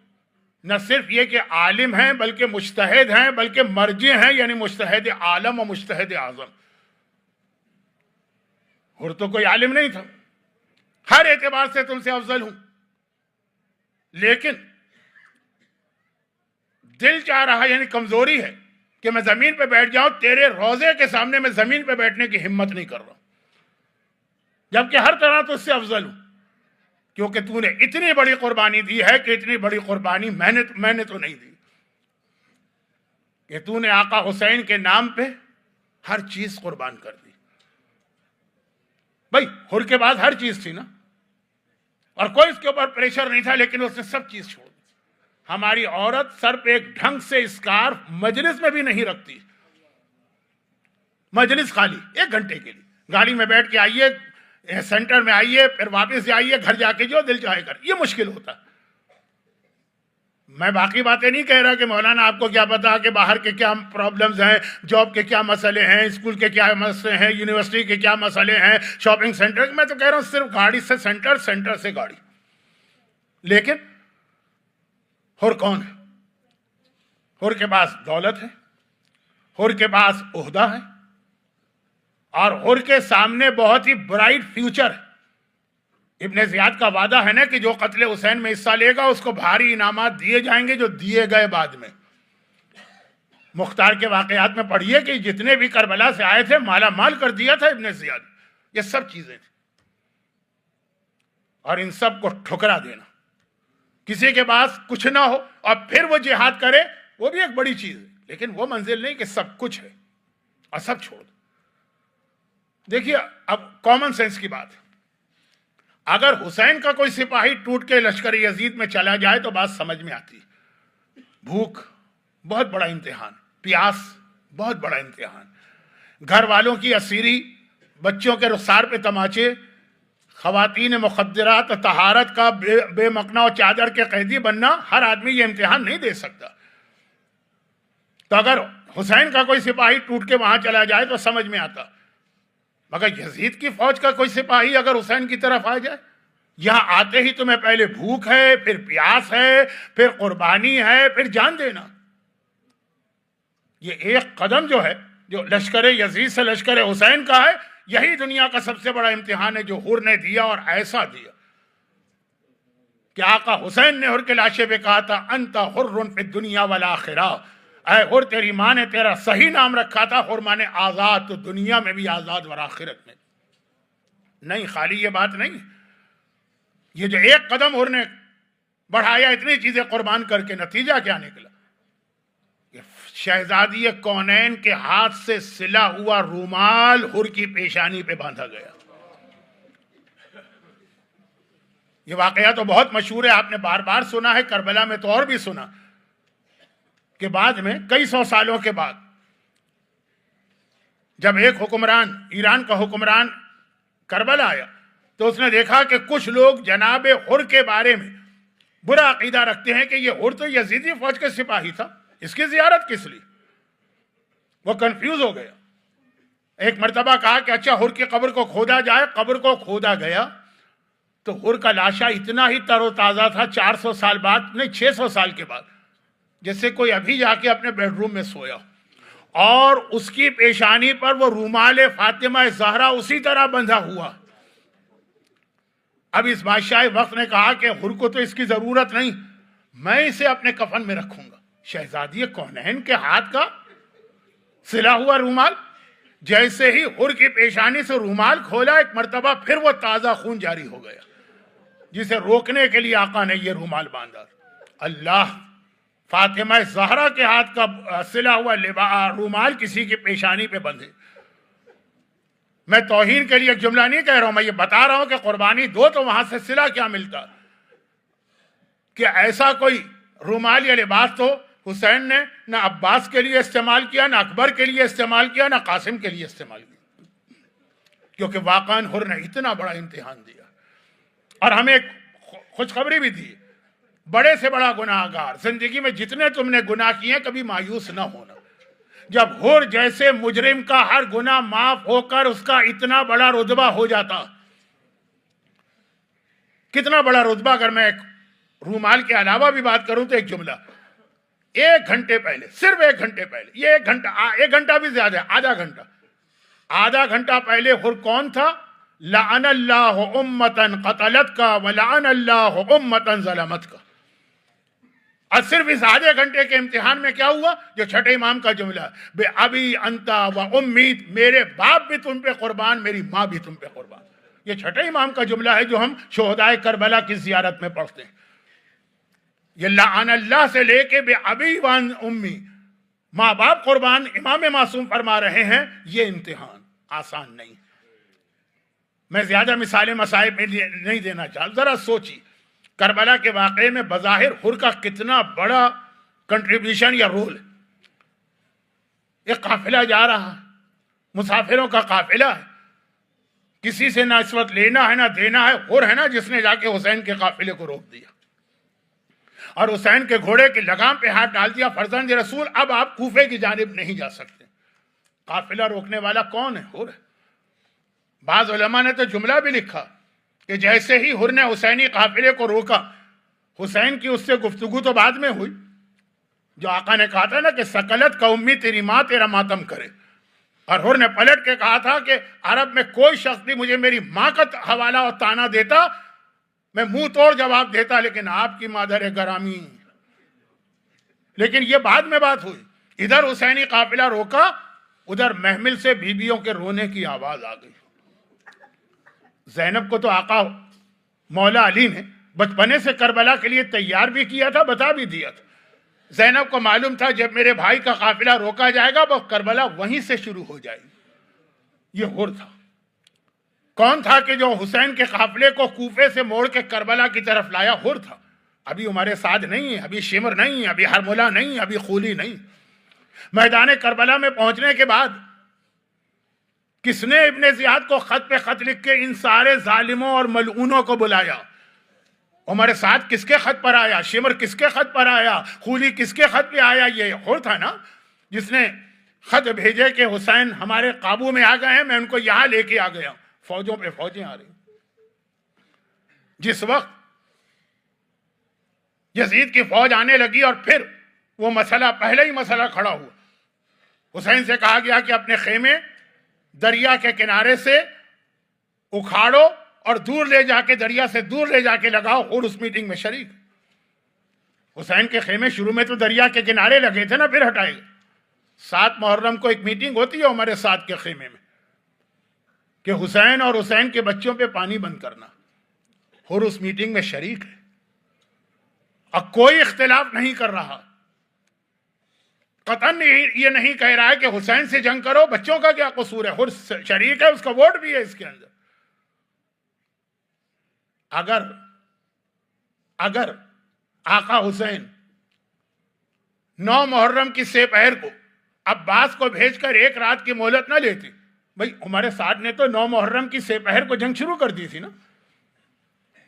نہ صرف یہ کہ عالم ہیں بلکہ مجتہد ہیں، بلکہ مرجع ہیں، یعنی مجتہد عالم و مجتہد اعظم. اور تو کوئی عالم نہیں تھا، ہر اعتبار سے تم سے افضل ہوں. لیکن دل چاہ رہا یعنی کمزوری ہے کہ میں زمین پہ بیٹھ جاؤں، تیرے روضے کے سامنے میں زمین پہ بیٹھنے کی ہمت نہیں کر رہا ہوں، جبکہ ہر طرح تو اس سے افضل ہوں، کیونکہ تو نے اتنی بڑی قربانی دی ہے کہ اتنی بڑی قربانی میں نے تو نہیں دی، کہ تو نے آقا حسین کے نام پہ ہر چیز قربان کر دی۔ بھائی حر کے بعد ہر چیز تھی نا، اور کوئی اس کے اوپر پریشر نہیں تھا، لیکن اس نے سب چیز چھوڑ دی۔ ہماری عورت سر پہ ایک ڈھنگ سے اسکارف مجلس میں بھی نہیں رکھتی، مجلس خالی 1 گھنٹے کے لیے، گاڑی میں بیٹھ کے آئیے، سینٹر میں آئیے، پھر واپس جائیے، گھر جا کے جو دل چاہے کر، یہ مشکل ہوتا۔ میں باقی باتیں نہیں کہہ رہا کہ مولانا آپ کو کیا پتا کہ باہر کے کیا پرابلمز ہیں، جاب کے کیا مسئلے ہیں، اسکول کے کیا مسئلے ہیں، یونیورسٹی کے کیا مسئلے ہیں، شاپنگ سینٹر، میں تو کہہ رہا ہوں صرف گاڑی سے سینٹر، سینٹر سے گاڑی۔ لیکن حر کون ہے؟ حر کے پاس دولت ہے، حر کے پاس عہدہ ہے، اور حر کے سامنے بہت ہی برائٹ فیوچر ہے۔ ابن زیاد کا وعدہ ہے نا کہ جو قتل حسین میں حصہ لے گا اس کو بھاری انعامات دیے جائیں گے جو دیے گئے بعد میں۔ مختار کے واقعات میں پڑھیے کہ جتنے بھی کربلا سے آئے تھے مالا مال کر دیا تھا ابن زیاد، یہ سب چیزیں تھیں، اور ان سب کو ٹھکرا دینا، کسی کے پاس کچھ نہ ہو اور پھر وہ جہاد کرے، وہ بھی ایک بڑی چیز ہے، لیکن وہ منزل نہیں کہ سب کچھ ہے اور سب چھوڑ دو۔ دیکھیے اب کامن سینس کی بات ہے، اگر حسین کا کوئی سپاہی ٹوٹ کے لشکر یزید میں چلا جائے تو بات سمجھ میں آتی ہے۔ بھوک بہت بڑا امتحان، پیاس بہت بڑا امتحان، گھر والوں کی اسیری، بچوں کے رخسار پہ تماچے، خواتین مخدرات، طہارت کا بے مقنا و چادر کے قیدی بننا، ہر آدمی یہ امتحان نہیں دے سکتا۔ تو اگر حسین کا کوئی سپاہی ٹوٹ کے وہاں چلا جائے تو سمجھ میں آتا، مگر یزید کی فوج کا کوئی سپاہی اگر حسین کی طرف آ جائے، یہاں آتے ہی تمہیں پہلے بھوک ہے، پھر پیاس ہے، پھر قربانی ہے، پھر جان دینا۔ یہ ایک قدم جو ہے جو لشکر یزید سے لشکر حسین کا ہے، یہی دنیا کا سب سے بڑا امتحان ہے جو حر نے دیا، اور ایسا دیا کہ آقا حسین نے حر کے لاشے پہ کہا تھا انت حر فی الدنیا والآخرہ، اے حر تیری ماں نے تیرا صحیح نام رکھا تھا، حر مانے آزاد، تو دنیا میں بھی آزاد اور آخرت میں نہیں۔ خالی یہ بات نہیں، یہ جو ایک قدم حر نے بڑھایا اتنی چیزیں قربان کر کے، نتیجہ کیا نکلا؟ شہزادی کونین کے ہاتھ سے سلا ہوا رومال حر کی پیشانی پہ باندھا گیا۔ یہ واقعہ تو بہت مشہور ہے، آپ نے بار بار سنا ہے، کربلا میں تو اور بھی سنا کہ بعد میں کئی 100 سالوں کے بعد جب ایک حکمران، ایران کا حکمران کربلا آیا تو اس نے دیکھا کہ کچھ لوگ جناب حر کے بارے میں برا عقیدہ رکھتے ہیں کہ یہ حر تو یزیدی فوج کے سپاہی تھا، اس کی زیارت کس لیے؟ وہ کنفیوز ہو گیا۔ ایک مرتبہ کہا کہ اچھا حر کی قبر کو کھودا جائے، قبر کو کھودا گیا تو حر کا لاشا اتنا ہی تر و تازہ تھا، 400 سال بعد نہیں 600 سال کے بعد، جیسے کوئی ابھی جا کے اپنے بیڈ روم میں سویا، اور اس کی پیشانی پر وہ رومال فاطمہ زہرا اسی طرح بندھا ہوا۔ اب اس بادشاہ وقت نے کہا کہ حر کو تو اس کی ضرورت نہیں، میں اسے اپنے کفن میں رکھوں گا۔ شہزادی کونین کے ہاتھ کا سلا ہوا رومال، جیسے ہی حر کی پیشانی سے رومال کھولا، ایک مرتبہ پھر وہ تازہ خون جاری ہو گیا، جسے روکنے کے لیے آقا نے یہ رومال باندھا۔ اللہ، فاطمہ زہرا کے ہاتھ کا سلا ہوا رومال کسی کی پیشانی پہ بندھے۔ میں توہین کے لیے ایک جملہ نہیں کہہ رہا ہوں، میں یہ بتا رہا ہوں کہ قربانی دو تو وہاں سے سلا کیا ملتا کہ ایسا کوئی رومال یا لباس تو حسین نے نہ عباس کے لیے استعمال کیا، نہ اکبر کے لیے استعمال کیا، نہ قاسم کے لیے استعمال کیا، کیونکہ واقعاً حر نے اتنا بڑا امتحان دیا اور ہمیں ایک خوشخبری بھی دی، بڑے سے بڑا گناہ گار، زندگی میں جتنے تم نے گناہ کیے کبھی مایوس نہ ہونا۔ جب حر جیسے مجرم کا ہر گناہ معاف ہو کر اس کا اتنا بڑا رتبہ ہو جاتا، کتنا بڑا رتبہ، اگر میں ایک رومال کے علاوہ بھی بات کروں تو ایک جملہ، 1 گھنٹے پہلے، صرف 1 گھنٹے پہلے، یہ 1 گھنٹہ بھی زیادہ ہے، آدھا گھنٹہ پہلے حر کون تھا؟ لعن اللہ امتا قتلت کا ولعن اللہ امتا ظلمت کا۔ اور صرف اس آدھے گھنٹے کے امتحان میں کیا ہوا؟ جو چھٹے امام کا جملہ ہے، بے ابی انتا و امی، میرے باپ بھی تم پہ قربان، میری ماں بھی تم پہ قربان. یہ چھٹے امام کا جملہ ہے جو ہم شہدائے کربلا کی زیارت میں پڑھتے ہیں. یہ لعن اللہ سے لے کے بے ابی وان امی، ماں باپ قربان، امام معصوم فرما رہے ہیں یہ امتحان آسان نہیں. میں زیادہ مثالیں مصائب میں نہیں دینا چاہتا، ذرا سوچی کربلا کے واقعے میں بظاہر حر کا کتنا بڑا کنٹریبیوشن یا رول ہے. ایک قافلہ جا رہا ہے، مسافروں کا قافلہ ہے، کسی سے نہ اس وقت لینا ہے نہ دینا ہے. حر ہے نا جس نے جا کے حسین کے قافلے کو روک دیا اور حسین کے گھوڑے کی لگام پہ ہاتھ ڈال دیا. فرزند رسول اب آپ کوفے کی جانب نہیں جا سکتے. قافلہ روکنے والا کون ہے؟ حر ہے. بعض علماء نے تو جملہ بھی لکھا کہ جیسے ہی حر نے حسینی قافلے کو روکا، حسین کی اس سے گفتگو تو بعد میں ہوئی، جو آقا نے کہا تھا نا کہ سکلت قومی تیری ماں تیرا ماتم کرے، اور حر نے پلٹ کے کہا تھا کہ عرب میں کوئی شخص بھی مجھے میری ماں کا حوالہ اور تانا دیتا میں منہ توڑ جواب دیتا، لیکن آپ کی مادر گرامی. لیکن یہ بعد میں بات ہوئی. ادھر حسینی قافلہ روکا، ادھر محمل سے بیویوں کے رونے کی آواز آ گئی. زینب کو تو آقا مولا علی نے بچپنے سے کربلا کے لیے تیار بھی کیا تھا، بتا بھی دیا تھا. زینب کو معلوم تھا جب میرے بھائی کا قافلہ روکا جائے گا وہ کربلا وہیں سے شروع ہو جائے گی. یہ حر تھا. کون تھا کہ جو حسین کے قافلے کو کوفے سے موڑ کے کربلا کی طرف لایا؟ حر تھا. ابھی ہمارے ساتھ نہیں ہے، ابھی شمر نہیں، ابھی ہرملا نہیں، ابھی خولی نہیں. میدان کربلا میں پہنچنے کے بعد کس نے ابن زیاد کو خط پہ خط لکھ کے ان سارے ظالموں اور ملعونوں کو بلایا؟ ہمارے ساتھ کس کے خط پر آیا؟ شمر کس کے خط پر آیا؟ خولی کس کے خط پہ آیا؟ یہ حر تھا نا جس نے خط بھیجے کہ حسین ہمارے قابو میں آ گئے ہیں، میں ان کو یہاں لے کے آ گیا. فوجوں پہ فوجیں آ رہی. جس وقت یزید کی فوج آنے لگی اور پھر وہ مسئلہ، پہلے ہی مسئلہ کھڑا ہوا. حسین سے کہا گیا کہ اپنے خیمے دریا کے کنارے سے اکھاڑو اور دور لے جا کے، دریا سے دور لے جا کے لگاؤ. اور اس میٹنگ میں شریک. حسین کے خیمے شروع میں تو دریا کے کنارے لگے تھے نا، پھر ہٹائے. 7 محرم کو ایک میٹنگ ہوتی ہے ہمارے ساتھ کے خیمے میں کہ حسین اور حسین کے بچوں پہ پانی بند کرنا. اور اس میٹنگ میں شریک ہے. اب کوئی اختلاف نہیں کر رہا، قطعاً یہ نہیں کہہ رہا ہے کہ حسین سے جنگ کرو، بچوں کا کیا قصور ہے. حر شریک ہے، اس کا ووٹ بھی ہے اس کے اندر. اگر آقا حسین 9 محرم کی سہ پہر کو عباس کو بھیج کر ایک رات کی مہلت نہ لیتے، بھئی ہمارے ساتھ نے تو 9 محرم کی سہ پہر کو جنگ شروع کر دی تھی نا.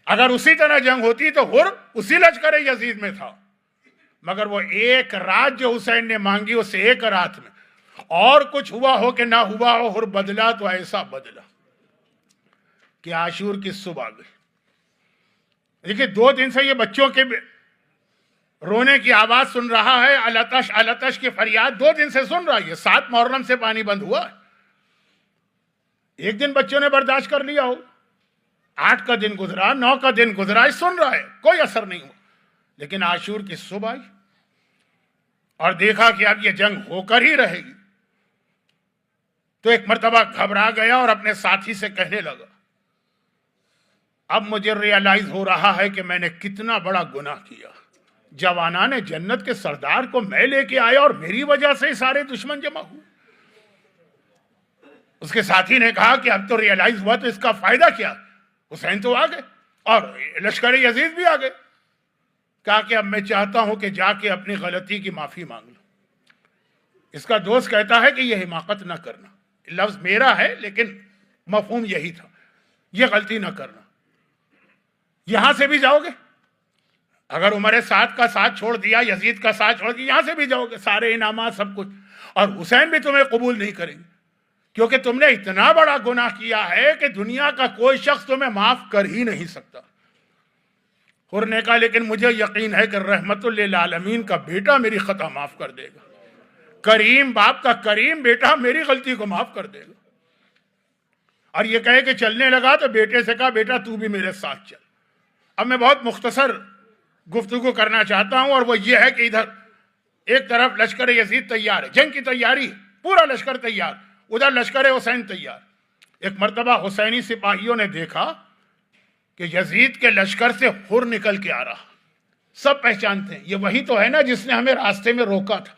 اگر اسی طرح جنگ ہوتی تو حر اسی لشکر یزید میں تھا. مگر وہ ایک رات جو حسین نے مانگی، اس ایک رات میں اور کچھ ہوا ہو کہ نہ ہوا ہو، حر بدلا تو ایسا بدلا کہ عاشور کی صبح گئی. دیکھیے 2 دن سے یہ بچوں کے رونے کی آواز سن رہا ہے، التش التش کی فریاد 2 دن سے سن رہا ہے. 7 محرم سے پانی بند ہوا. ایک دن بچوں نے برداشت کر لیا ہو، 8 کا دن گزرا، 9 کا دن گزرا، سن رہا ہے، کوئی اثر نہیں ہوا. لیکن عاشور کی صبح آئی اور دیکھا کہ اب یہ جنگ ہو کر ہی رہے گی، تو ایک مرتبہ گھبرا گیا اور اپنے ساتھی سے کہنے لگا اب مجھے ریئلائز ہو رہا ہے کہ میں نے کتنا بڑا گناہ کیا. جوانان جنت کے سردار کو میں لے کے آیا اور میری وجہ سے سارے دشمن جمع ہوئے. اس کے ساتھی نے کہا کہ اب تو ریئلائز ہوا تو اس کا فائدہ کیا؟ حسین تو آ گئے اور لشکر یزید بھی آ گئے. کہا کہ اب میں چاہتا ہوں کہ جا کے اپنی غلطی کی معافی مانگ لوں. اس کا دوست کہتا ہے کہ یہ حماقت نہ کرنا، لفظ میرا ہے لیکن مفہوم یہی تھا، یہ غلطی نہ کرنا. یہاں سے بھی جاؤ گے؟ اگر عمر سعد کا ساتھ چھوڑ دیا، یزید کا ساتھ چھوڑ دیا، یہاں سے بھی جاؤ گے، سارے انعامات سب کچھ. اور حسین بھی تمہیں قبول نہیں کریں گے کیونکہ تم نے اتنا بڑا گناہ کیا ہے کہ دنیا کا کوئی شخص تمہیں معاف کر ہی نہیں سکتا. حر نے کہا لیکن مجھے یقین ہے کہ رحمت للعالمین کا بیٹا میری خطا معاف کر دے گا، کریم باپ کا کریم بیٹا میری غلطی کو معاف کر دے گا. اور یہ کہے کہ چلنے لگا تو بیٹے سے کہا بیٹا تو بھی میرے ساتھ چل. اب میں بہت مختصر گفتگو کرنا چاہتا ہوں، اور وہ یہ ہے کہ ادھر ایک طرف لشکر یزید تیار ہے، جنگ کی تیاری، پورا لشکر تیار، ادھر لشکر حسین تیار۔ ایک مرتبہ حسینی سپاہیوں نے دیکھا کہ یزید کے لشکر سے حر نکل کے آ رہا، سب پہچانتے ہیں یہ وہی تو ہے نا جس نے ہمیں راستے میں روکا تھا،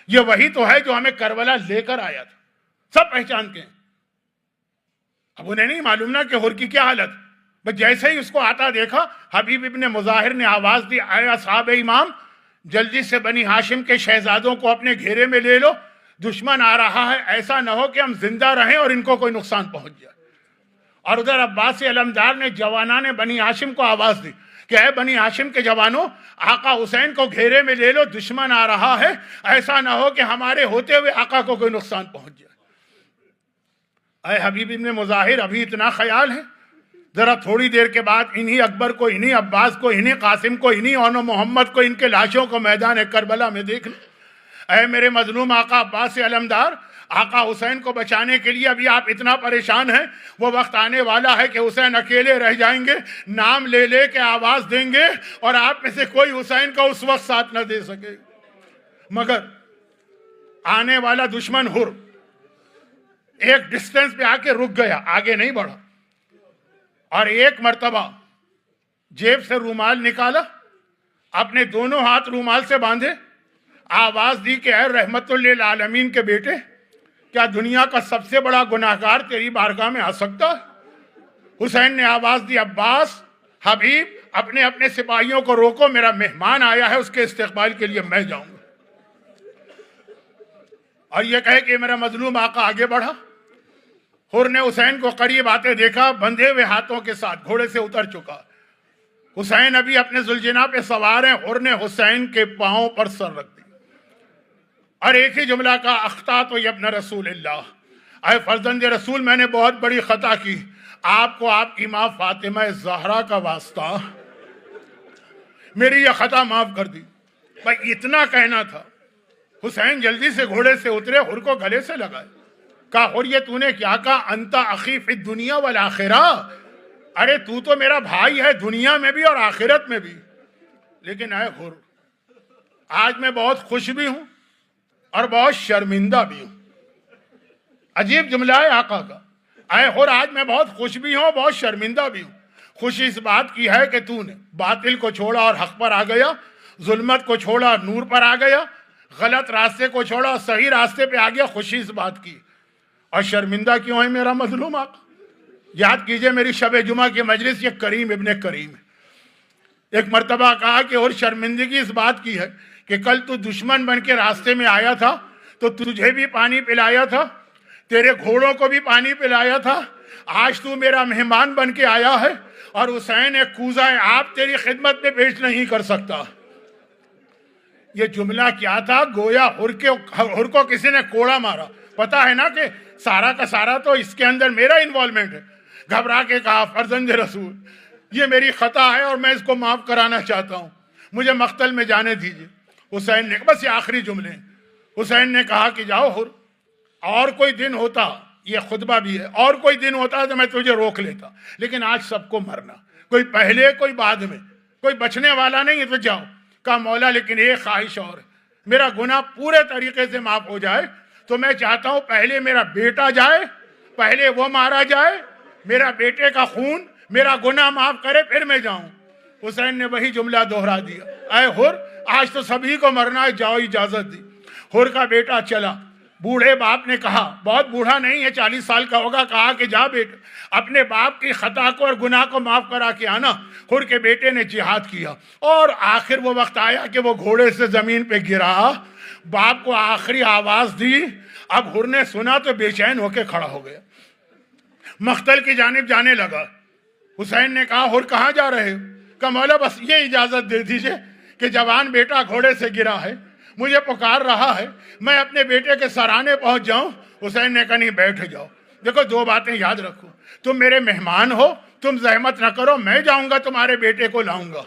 یہ وہی تو ہے جو ہمیں کربلا لے کر آیا تھا، سب پہچانتے ہیں۔ اب انہیں نہیں معلوم نا کہ حر کی کیا حالت، بس جیسے ہی اس کو آتا دیکھا، حبیب ابن مظاہر نے آواز دی، اے اصحاب امام، جلدی سے بنی ہاشم کے شہزادوں کو اپنے گھیرے میں لے لو، دشمن آ رہا ہے، ایسا نہ ہو کہ ہم زندہ رہیں اور ان کو کوئی نقصان پہنچ جائے۔ اور ادھر عباس علمدار نے جوانان بنی ہاشم کو آواز دی کہ اے بنی ہاشم کے جوانوں، آقا حسین کو گھیرے میں لے لو، دشمن آ رہا ہے، ایسا نہ ہو کہ ہمارے ہوتے ہوئے آقا کو کوئی نقصان پہنچ جائے۔ اے حبیب ابن مظاہر، ابھی اتنا خیال ہے؟ ذرا تھوڑی دیر کے بعد انہی اکبر کو، انہی عباس کو، انہی قاسم کو، انہی اون و محمد کو، ان کے لاشوں کو میدان کربلا میں دیکھ لیں۔ اے میرے مظلوم آقا عباس علمدار، آقا حسین کو بچانے کے لیے ابھی آپ اتنا پریشان ہیں، وہ وقت آنے والا ہے کہ حسین اکیلے رہ جائیں گے، نام لے لے کے آواز دیں گے اور آپ میں سے کوئی حسین کا اس وقت ساتھ نہ دے سکے۔ مگر آنے والا دشمن حر ایک ڈسٹنس پہ آ کے رک گیا، آگے نہیں بڑھا، اور ایک مرتبہ جیب سے رومال نکالا، اپنے دونوں ہاتھ رومال سے باندھے، آواز دی کہ اے رحمت للعالمین کے بیٹے، کیا دنیا کا سب سے بڑا گناہگار تیری بارگاہ میں آ سکتا ہے؟ حسین نے آواز دی، عباس، حبیب، اپنے اپنے سپاہیوں کو روکو، میرا مہمان آیا ہے، اس کے استقبال کے لیے میں جاؤں گا۔ اور یہ کہے کہ میرا مظلوم آقا آگے بڑھا۔ حر نے حسین کو قریب آتے دیکھا، بندھے ہوئے ہاتھوں کے ساتھ گھوڑے سے اتر چکا، حسین ابھی اپنے ذوالجناح پہ سوار ہیں۔ حر نے حسین کے پاؤں پر سر رکھ دی اور ایک ہی جملہ کہا، اخطأت یا ابن رسول اللہ، اے فرزند رسول، میں نے بہت بڑی خطا کی، آپ کو آپ کی ماں فاطمہ زہرا کا واسطہ، میری یہ خطا معاف کر دی۔ بھائی اتنا کہنا تھا، حسین جلدی سے گھوڑے سے اترے، حر کو گلے سے لگائے، کہا حر یہ تو نے کیا کہا، انت اخی فی الدنیا والآخرہ، ارے تو تو میرا بھائی ہے دنیا میں بھی اور آخرت میں بھی، لیکن اے حر آج میں بہت خوش بھی ہوں اور بہت شرمندہ بھی ہوں۔ عجیب جملہ ہے آقا کا، اے حر آج میں بہت خوش بھی ہوں، بہت شرمندہ بھی ہوں۔ خوشی اس بات کی ہے کہ تو نے باطل کو چھوڑا اور حق پر آ گیا، ظلمت کو چھوڑا اور نور پر آ گیا، غلط راستے کو چھوڑا اور صحیح راستے پہ آ گیا، خوشی اس بات کی۔ اور شرمندہ کیوں ہے میرا مظلوم آقا؟ یاد کیجئے میری شب جمعہ کی مجلس، یہ کریم ابن کریم ہے۔ ایک مرتبہ کہا کہ اور شرمندگی اس بات کی ہے کہ کل تو دشمن بن کے راستے میں آیا تھا تو تجھے بھی پانی پلایا تھا، تیرے گھوڑوں کو بھی پانی پلایا تھا، آج تو میرا مہمان بن کے آیا ہے اور حسین ایک کوزہ آپ تیری خدمت میں پیش نہیں کر سکتا۔ یہ جملہ کیا تھا؟ گویا حر کو کسی نے کوڑا مارا، پتا ہے نا کہ سارا کا سارا تو اس کے اندر میرا انوالومنٹ ہے۔ گھبرا کے کہا، فرزند رسول، یہ میری خطا ہے اور میں اس کو معاف کرانا چاہتا ہوں، مجھے مقتل میں جانے دیجیے۔ حسین نے، بس یہ آخری جملے، حسین نے کہا کہ جاؤ حر، اور کوئی دن ہوتا، یہ خطبہ بھی ہے، اور کوئی دن ہوتا تو میں تجھے روک لیتا، لیکن آج سب کو مرنا، کوئی پہلے کوئی بعد میں، کوئی بچنے والا نہیں ہے، تو جاؤ۔ کہا مولا لیکن ایک خواہش اور ہے، میرا گناہ پورے طریقے سے معاف ہو جائے تو میں چاہتا ہوں پہلے میرا بیٹا جائے، پہلے وہ مارا جائے، میرا بیٹے کا خون میرا گناہ معاف کرے، پھر میں جاؤں۔ حسین نے وہی جملہ دوہرا دیا، اے حر آج تو سبھی کو مرنا ہے، جاؤ، اجازت دی۔ حر کا بیٹا چلا، بوڑھے باپ نے کہا، بہت بوڑھا نہیں ہے، 40 سال کا ہوگا، کہا کہ جا بیٹا اپنے باپ کی خطا کو اور گناہ کو معاف کرا کے آنا۔ حر کے بیٹے نے جہاد کیا اور آخر وہ وقت آیا کہ وہ گھوڑے سے زمین پہ گرا، باپ کو آخری آواز دی۔ اب حر نے سنا تو بے چین ہو کے کھڑا ہو گیا، مقتل کی جانب جانے لگا۔ حسین نے کہا، حر کہاں جا رہے ہو؟ کہ مولا بس یہ اجازت دے دیجئے کہ جوان بیٹا گھوڑے سے گرا ہے، مجھے پکار رہا ہے، میں اپنے بیٹے کے سرانے پہنچ جاؤں۔ حسین نے کہا نہیں، بیٹھ جاؤ۔ دیکھو دو باتیں یاد رکھو، تم میرے مہمان ہو، تم زحمت نہ کرو، میں جاؤں گا تمہارے بیٹے کو لاؤں گا،